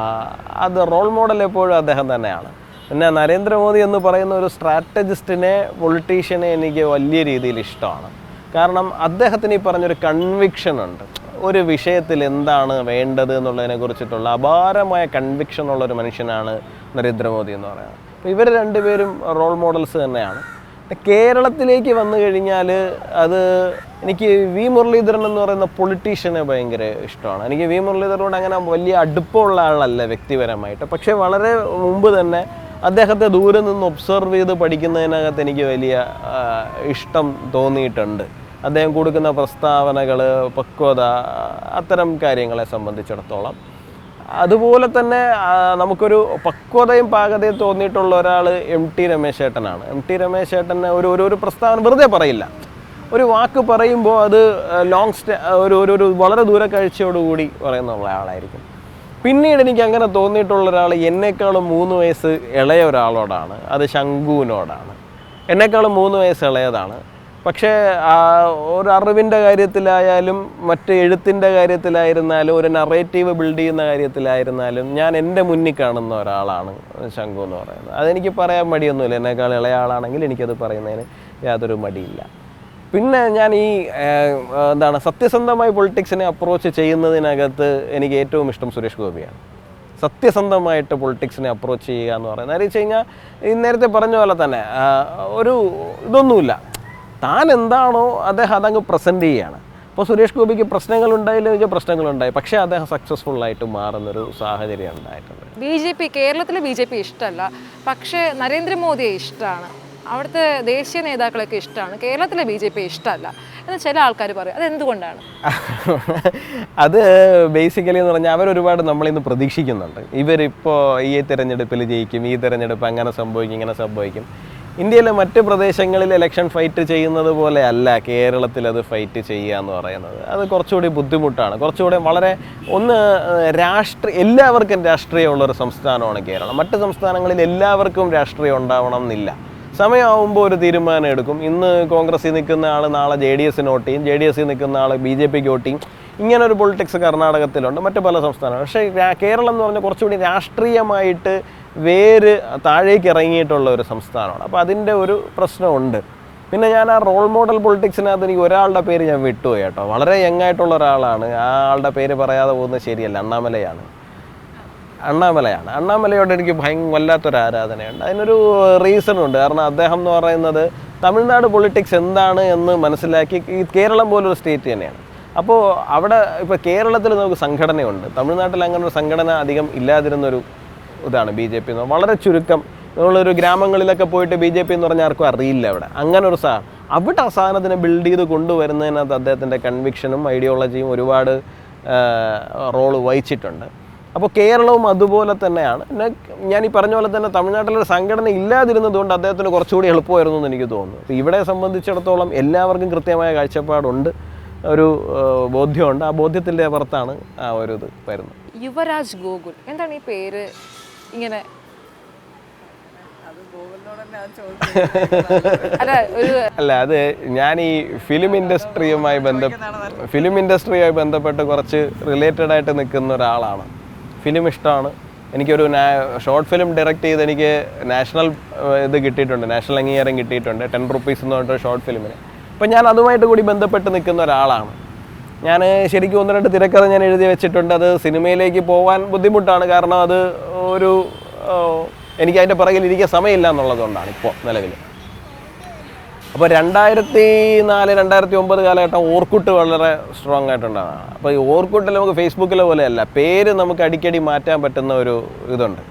അത് റോൾ മോഡൽ എപ്പോഴും അദ്ദേഹം തന്നെയാണ്. പിന്നെ നരേന്ദ്രമോദി എന്ന് പറയുന്ന ഒരു സ്ട്രാറ്റജിസ്റ്റിനെ, പൊളിറ്റീഷ്യനെ എനിക്ക് വലിയ രീതിയിൽ ഇഷ്ടമാണ്. കാരണം അദ്ദേഹത്തിന് ഈ പറഞ്ഞൊരു കൺവിക്ഷൻ ഉണ്ട്. ഒരു വിഷയത്തിൽ എന്താണ് വേണ്ടത് എന്നുള്ളതിനെ കുറിച്ചിട്ടുള്ള അപാരമായ കൺവിക്ഷൻ ഉള്ളൊരു മനുഷ്യനാണ് നരേന്ദ്രമോദി എന്ന് പറയുന്നത്. അപ്പോൾ ഇവർ രണ്ടുപേരും റോൾ മോഡൽസ് തന്നെയാണ്. കേരളത്തിലേക്ക് വന്നു കഴിഞ്ഞാൽ അത് എനിക്ക് വി മുരളീധരൻ എന്ന് പറയുന്ന പൊളിറ്റീഷ്യനെ ഭയങ്കര ഇഷ്ടമാണ്. എനിക്ക് വി മുരളീധരനോട് അങ്ങനെ വലിയ അടുപ്പമുള്ള ആളല്ല വ്യക്തിപരമായിട്ട്, പക്ഷേ വളരെ മുമ്പ് തന്നെ അദ്ദേഹത്തെ ദൂരെ നിന്ന് ഒബ്സർവ് ചെയ്ത് പഠിക്കുന്നതിനകത്ത് എനിക്ക് വലിയ ഇഷ്ടം തോന്നിയിട്ടുണ്ട്. അദ്ദേഹം കൊടുക്കുന്ന പ്രസ്താവനകൾ, പക്വത, അത്തരം കാര്യങ്ങളെ സംബന്ധിച്ചിടത്തോളം. അതുപോലെ തന്നെ നമുക്കൊരു പക്വതയും പാകതയും തോന്നിയിട്ടുള്ള ഒരാൾ MT രമേശ് ചേട്ടനാണ്. MT രമേശ് ചേട്ടൻ ഒരു പ്രസ്താവന വെറുതെ പറയില്ല. ഒരു വാക്ക് പറയുമ്പോൾ അത് ഒരു വളരെ ദൂരക്കാഴ്ചയോടുകൂടി പറയുന്ന ആളായിരിക്കും. പിന്നീട് എനിക്ക് അങ്ങനെ തോന്നിയിട്ടുള്ള ഒരാൾ എന്നെക്കാളും 3 വയസ്സ് ഇളയ ഒരാളോടാണ്. അത് ശംഖുവിനോടാണ്. എന്നെക്കാളും 3 വയസ്സ് ഇളയതാണ്. പക്ഷേ ഒരു അറിവിൻ്റെ കാര്യത്തിലായാലും മറ്റ് എഴുത്തിൻ്റെ കാര്യത്തിലായിരുന്നാലും ഒരു നറേറ്റീവ് ബിൽഡ് ചെയ്യുന്ന കാര്യത്തിലായിരുന്നാലും ഞാൻ എൻ്റെ മുന്നിൽ കാണുന്ന ഒരാളാണ് ശംഖു എന്ന് പറയുന്നത്. അതെനിക്ക് പറയാൻ മടിയൊന്നുമില്ല. എന്നെക്കാൾ ഇളയ ആളാണെങ്കിൽ എനിക്കത് പറയുന്നതിന് യാതൊരു മടിയില്ല. പിന്നെ ഞാൻ ഈ സത്യസന്ധമായി പൊളിറ്റിക്സിനെ അപ്രോച്ച് ചെയ്യുന്നതിനകത്ത് എനിക്ക് ഏറ്റവും ഇഷ്ടം സുരേഷ് ഗോപിയാണ്. സത്യസന്ധമായിട്ട് പൊളിറ്റിക്സിനെ അപ്രോച്ച് ചെയ്യുക എന്ന് പറയുന്നത്. എന്ന് വെച്ച് കഴിഞ്ഞാൽ ഈ നേരത്തെ പറഞ്ഞ പോലെ തന്നെ ഒരു ഇതൊന്നുമില്ല, താൻ എന്താണോ അദ്ദേഹം അതങ്ങ് പ്രസൻറ്റ് ചെയ്യുകയാണ്. അപ്പോൾ സുരേഷ് ഗോപിക്ക് പ്രശ്നങ്ങളുണ്ടായില്ല വെച്ചാൽ പ്രശ്നങ്ങളുണ്ടായി, പക്ഷേ അദ്ദേഹം സക്സസ്ഫുള്ളായിട്ട് മാറുന്നൊരു സാഹചര്യം ഉണ്ടായിട്ടുണ്ട്. കേരളത്തിൽ BJP ഇഷ്ടമല്ല, പക്ഷേ നരേന്ദ്രമോദിയെ ഇഷ്ടമാണ്, അവിടുത്തെ ദേശീയ നേതാക്കളൊക്കെ ഇഷ്ടമാണ്, കേരളത്തിലെ BJP ഇഷ്ടമല്ല എന്ന് ചില ആൾക്കാർ പറയും. അതെന്തുകൊണ്ടാണ്? അത് ബേസിക്കലി എന്ന് പറഞ്ഞാൽ അവരൊരുപാട് നമ്മളിന്ന് പ്രതീക്ഷിക്കുന്നുണ്ട്. ഇവരിപ്പോൾ ഈ തിരഞ്ഞെടുപ്പിൽ ജയിക്കും, ഈ തിരഞ്ഞെടുപ്പ് അങ്ങനെ സംഭവിക്കും, ഇങ്ങനെ സംഭവിക്കും. ഇന്ത്യയിലെ മറ്റ് പ്രദേശങ്ങളിൽ ഇലക്ഷൻ ഫൈറ്റ് ചെയ്യുന്നത് പോലെ അല്ല കേരളത്തിൽ അത് ഫൈറ്റ് ചെയ്യുക എന്ന് പറയുന്നത്. അത് കുറച്ചുകൂടി ബുദ്ധിമുട്ടാണ്. കുറച്ചുകൂടി വളരെ എല്ലാവർക്കും രാഷ്ട്രീയമുള്ളൊരു സംസ്ഥാനമാണ് കേരളം. മറ്റ് സംസ്ഥാനങ്ങളിൽ എല്ലാവർക്കും രാഷ്ട്രീയം ഉണ്ടാവണം എന്നില്ല. സമയമാകുമ്പോൾ ഒരു തീരുമാനം എടുക്കും. ഇന്ന് കോൺഗ്രസ്സിൽ നിൽക്കുന്ന ആൾ നാളെ JDSന് വോട്ട് ചെയ്യും, JDSൽ നിൽക്കുന്ന ആൾ BJPക്ക് വോട്ട് ചെയ്യും. ഇങ്ങനൊരു പൊളിറ്റിക്സ് കർണാടകത്തിലുണ്ട്, മറ്റ് പല സംസ്ഥാനങ്ങളും. പക്ഷേ കേരളം എന്ന് പറഞ്ഞാൽ കുറച്ചുകൂടി രാഷ്ട്രീയമായിട്ട് വേര് താഴേക്ക് ഇറങ്ങിയിട്ടുള്ള ഒരു സംസ്ഥാനമാണ്. അപ്പോൾ അതിൻ്റെ ഒരു പ്രശ്നമുണ്ട്. പിന്നെ ഞാൻ ആ റോൾ മോഡൽ പൊളിറ്റിക്സിനകത്ത് എനിക്ക് ഒരാളുടെ പേര് ഞാൻ വിട്ടുപോയി കേട്ടോ. വളരെ യങ്ങായിട്ടുള്ള ഒരാളാണ്. ആ ആളുടെ പേര് പറയാതെ പോകുന്നത് ശരിയല്ല. അണ്ണാമലയോട് എനിക്ക് വല്ലാത്തൊരു ആരാധനയുണ്ട്. അതിനൊരു റീസണുണ്ട്. കാരണം അദ്ദേഹം എന്ന് പറയുന്നത് തമിഴ്നാട് പൊളിറ്റിക്സ് എന്താണ് എന്ന് മനസ്സിലാക്കി ഈ കേരളം പോലൊരു സ്റ്റേറ്റ് തന്നെയാണ്. അപ്പോൾ അവിടെ ഇപ്പോൾ കേരളത്തിൽ നമുക്ക് സംഘടനയുണ്ട്, തമിഴ്നാട്ടിൽ അങ്ങനെ ഒരു സംഘടന അധികം ഇല്ലാതിരുന്നൊരു ഇതാണ് BJP എന്ന്. വളരെ ചുരുക്കം നമ്മളൊരു ഗ്രാമങ്ങളിലൊക്കെ പോയിട്ട് BJP എന്ന് പറഞ്ഞാൽ ആർക്കും അറിയില്ല അവിടെ. അങ്ങനെ ഒരു അവിടെ ആ സാധനത്തിനെ ബിൽഡ് ചെയ്ത് കൊണ്ടുവരുന്നതിനകത്ത് അദ്ദേഹത്തിൻ്റെ കൺവിക്ഷനും ഐഡിയോളജിയും ഒരുപാട് റോള് വഹിച്ചിട്ടുണ്ട്. അപ്പോൾ കേരളവും അതുപോലെ തന്നെയാണ്. പിന്നെ ഞാൻ ഈ പറഞ്ഞ പോലെ തന്നെ തമിഴ്നാട്ടിലൊരു സംഘടന ഇല്ലാതിരുന്നതുകൊണ്ട് അദ്ദേഹത്തിന് കുറച്ചുകൂടി എളുപ്പമായിരുന്നു എന്ന് എനിക്ക് തോന്നുന്നു. അപ്പോൾ ഇവിടെ സംബന്ധിച്ചിടത്തോളം എല്ലാവർക്കും കൃത്യമായ കാഴ്ചപ്പാടുണ്ട്, ഒരു ബോധ്യമുണ്ട്. ആ ബോധ്യത്തിൻ്റെ പുറത്താണ് ആ ഒരു ഇത് വരുന്നത്. യുവരാജ് ഗോകുൽ, എന്താണ് ഈ പേര് ഇങ്ങനെ? അല്ല, അത് ഞാൻ ഈ ഫിലിം ഇൻഡസ്ട്രിയുമായി ബന്ധപ്പെട്ട് കുറച്ച് റിലേറ്റഡ് ആയിട്ട് നിൽക്കുന്ന ഒരാളാണ്. ഫിലിം ഇഷ്ടമാണ്. എനിക്കൊരു ഷോർട്ട് ഫിലിം ഡയറക്റ്റ് ചെയ്ത് എനിക്ക് നാഷണൽ ഇത് കിട്ടിയിട്ടുണ്ട്, നാഷണൽ അംഗീകാരം കിട്ടിയിട്ടുണ്ട്, 10 rupees എന്ന് പറഞ്ഞിട്ട് ഷോർട്ട് ഫിലിമിന്. അപ്പം ഞാൻ അതുമായിട്ട് കൂടി ബന്ധപ്പെട്ട് നിൽക്കുന്ന ഒരാളാണ്. ഞാൻ ശരിക്കും 1-2 തിരക്കഥ ഞാൻ എഴുതി വെച്ചിട്ടുണ്ട്. അത് സിനിമയിലേക്ക് പോകാൻ ബുദ്ധിമുട്ടാണ്. കാരണം അത് എനിക്ക് അതിൻ്റെ പുറകിൽ ഇരിക്കാൻ സമയമില്ല എന്നുള്ളതുകൊണ്ടാണ് ഇപ്പോൾ നിലവിൽ. അപ്പോൾ 2004-2009 കാലഘട്ടം ഓർക്കുട്ട് വളരെ സ്ട്രോങ് ആയിട്ടുണ്ടാകും. അപ്പോൾ ഈ ഓർക്കുട്ടിൽ നമുക്ക് ഫേസ്ബുക്കിലെ പോലെയല്ല, പേര് നമുക്ക് അടിക്കടി മാറ്റാൻ പറ്റുന്ന ഒരു ഇതുണ്ട്.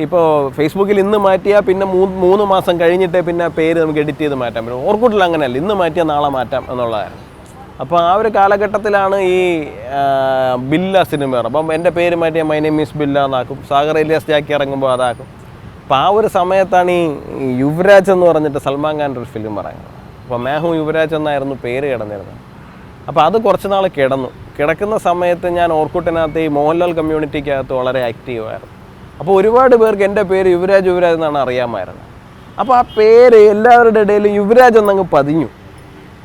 ഇപ്പോൾ ഫേസ്ബുക്കിൽ ഇന്ന് മാറ്റിയാൽ പിന്നെ 3 മാസം കഴിഞ്ഞിട്ടേ പിന്നെ ആ പേര് നമുക്ക് എഡിറ്റ് ചെയ്ത് മാറ്റാൻ പറ്റും. ഓർക്കുട്ടിൽ അങ്ങനെയല്ല, ഇന്ന് മാറ്റിയാൽ നാളെ മാറ്റാം എന്നുള്ളതായിരുന്നു. അപ്പോൾ ആ ഒരു കാലഘട്ടത്തിലാണ് ഈ ബില്ല സിനിമ. അപ്പം എൻ്റെ പേര് മാറ്റിയാൽ മൈ നെയിം ഈസ് ബില്ല എന്നാക്കും. സാഗർ ഇലിയാസ് ജാക്കി ഇറങ്ങുമ്പോൾ അതാക്കും. അപ്പോൾ ആ ഒരു സമയത്താണ് ഈ യുവരാജ് എന്ന് പറഞ്ഞിട്ട് സൽമാൻ ഖാൻ്റെ ഒരു ഫിലിം ഇറങ്ങുന്നത്. അപ്പോൾ മേഹു യുവരാജ് എന്നായിരുന്നു പേര് കിടന്നിരുന്നത്. അപ്പോൾ അത് കുറച്ച് നാൾ കിടക്കുന്ന സമയത്ത് ഞാൻ ഓർക്കുട്ടിനകത്ത് ഈ മോഹൻലാൽ കമ്മ്യൂണിറ്റിക്കകത്ത് വളരെ ആക്റ്റീവായിരുന്നു. അപ്പോൾ ഒരുപാട് പേർക്ക് എൻ്റെ പേര് യുവരാജ് എന്നാണ് അറിയാമായിരുന്നത്. അപ്പോൾ ആ പേര് എല്ലാവരുടെ ഇടയിലും യുവരാജ് എന്നങ്ങ് പതിഞ്ഞു.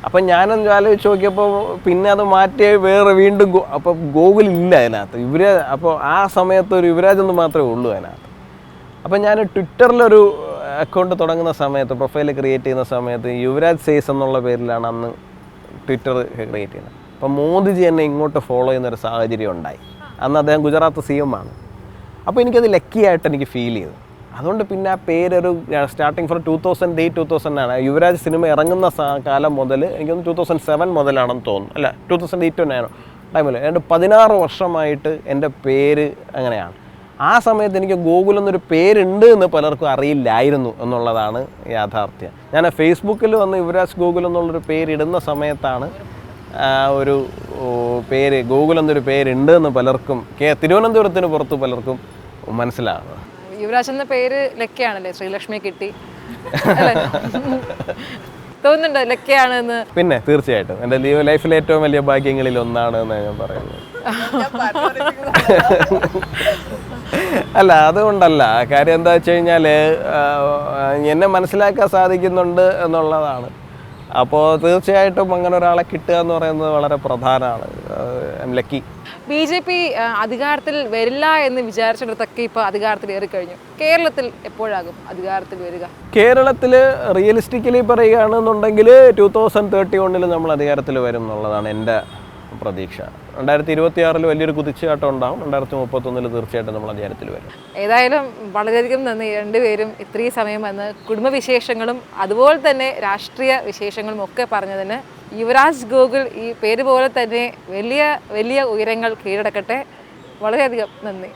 അപ്പം ഞാനൊന്ന് ആലോചിച്ച് നോക്കിയപ്പോൾ പിന്നെ അത് മാറ്റി വേറെ വീണ്ടും അപ്പോൾ ഗോകുലില്ല അതിനകത്ത് യുവരാജ്. അപ്പോൾ ആ സമയത്ത് ഒരു യുവരാജ് എന്ന് മാത്രമേ ഉള്ളൂ അതിനകത്ത്. അപ്പം ഞാൻ ട്വിറ്ററിലൊരു അക്കൗണ്ട് തുടങ്ങുന്ന സമയത്ത്, പ്രൊഫൈൽ ക്രിയേറ്റ് ചെയ്യുന്ന സമയത്ത് യുവരാജ് സേസ് എന്നുള്ള പേരിലാണ് അന്ന് ട്വിറ്റർ ക്രിയേറ്റ് ചെയ്യുന്നത്. അപ്പം മോദിജി എന്നെ ഇങ്ങോട്ട് ഫോളോ ചെയ്യുന്നൊരു സാഹചര്യം ഉണ്ടായി. അന്ന് അദ്ദേഹം ഗുജറാത്ത് CM ആണ്. അപ്പോൾ എനിക്കത് ലക്കിയായിട്ട് എനിക്ക് ഫീൽ ചെയ്തു. അതുകൊണ്ട് പിന്നെ ആ പേരൊരു സ്റ്റാർട്ടിങ് ഫ്രം 2008-2009 ആണ്. യുവരാജ് സിനിമ ഇറങ്ങുന്ന കാലം മുതൽ എനിക്കൊന്ന് 2007 മുതലാണെന്ന് തോന്നുന്നു. അല്ല, 2008-2009 ടൈമിൽ. ഏതാണ്ട് 16 വർഷമായിട്ട് എൻ്റെ പേര് അങ്ങനെയാണ്. ആ സമയത്ത് എനിക്ക് ഗൂഗിൾ എന്നൊരു പേരുണ്ട് എന്ന് പലർക്കും അറിയില്ലായിരുന്നു എന്നുള്ളതാണ് യാഥാർത്ഥ്യം. ഞാൻ ഫേസ്ബുക്കിൽ വന്ന് യുവരാജ് ഗൂഗിൾ എന്നുള്ളൊരു പേരിടുന്ന സമയത്താണ് ഒരു പേര് ഗൂഗിൾ എന്നൊരു പേരുണ്ട് എന്ന് പലർക്കും തിരുവനന്തപുരത്തിന് പുറത്ത് പലർക്കും മനസ്സിലാകുന്നത്. യുവരാജ് എന്ന പേര് ലക്കയാണല്ലേ, ശ്രീലക്ഷ്മി കിട്ടി തോന്നുന്നുണ്ടോ ലക്കയാണെന്ന്? പിന്നെ തീർച്ചയായിട്ടും എൻ്റെ ലൈഫിലെ ഏറ്റവും വലിയ ഭാഗ്യങ്ങളിൽ ഒന്നാണ് എന്ന് ഞാൻ പറയുന്നത്. അല്ല, അതുകൊണ്ടല്ല. കാര്യം എന്താ വെച്ച് കഴിഞ്ഞാൽ എന്നെ മനസ്സിലാക്കാൻ സാധിക്കുന്നുണ്ട് എന്നുള്ളതാണ്. അപ്പോൾ തീർച്ചയായിട്ടും അങ്ങനെ ഒരാളെ കിട്ടുക എന്ന് പറയുന്നത് വളരെ പ്രധാനമാണ്. ലക്കി. BJP അധികാരത്തിൽ വരില്ല എന്ന് വിചാരിച്ചിടത്തൊക്കെ ഇപ്പോൾ അധികാരത്തിൽ ഏറിക്കഴിഞ്ഞു. കേരളത്തിൽ എപ്പോഴാകും അധികാരത്തിൽ വരിക? കേരളത്തിൽ റിയലിസ്റ്റിക്കലി പറയുകയാണെന്നുണ്ടെങ്കിൽ 2031 നമ്മൾ അധികാരത്തിൽ വരും എന്നുള്ളതാണ് എൻ്റെ പ്രതീക്ഷ. 2026 വലിയൊരു കുതിച്ചുചാട്ടം ഉണ്ടാവും. 2031 തീർച്ചയായിട്ടും നമ്മൾ അധികാരത്തിൽ വരും. ഏതായാലും വളരെയധികം നന്ദി രണ്ടുപേരും ഇത്രയും സമയം വന്ന് കുടുംബവിശേഷങ്ങളും അതുപോലെ തന്നെ രാഷ്ട്രീയ വിശേഷങ്ങളും ഒക്കെ പറഞ്ഞതിന്. യുവരാജ് ഗോകുൽ ഈ പേര് പോലെ തന്നെ വലിയ വലിയ ഉയരങ്ങൾ കീഴടക്കട്ടെ. വളരെയധികം നന്ദി.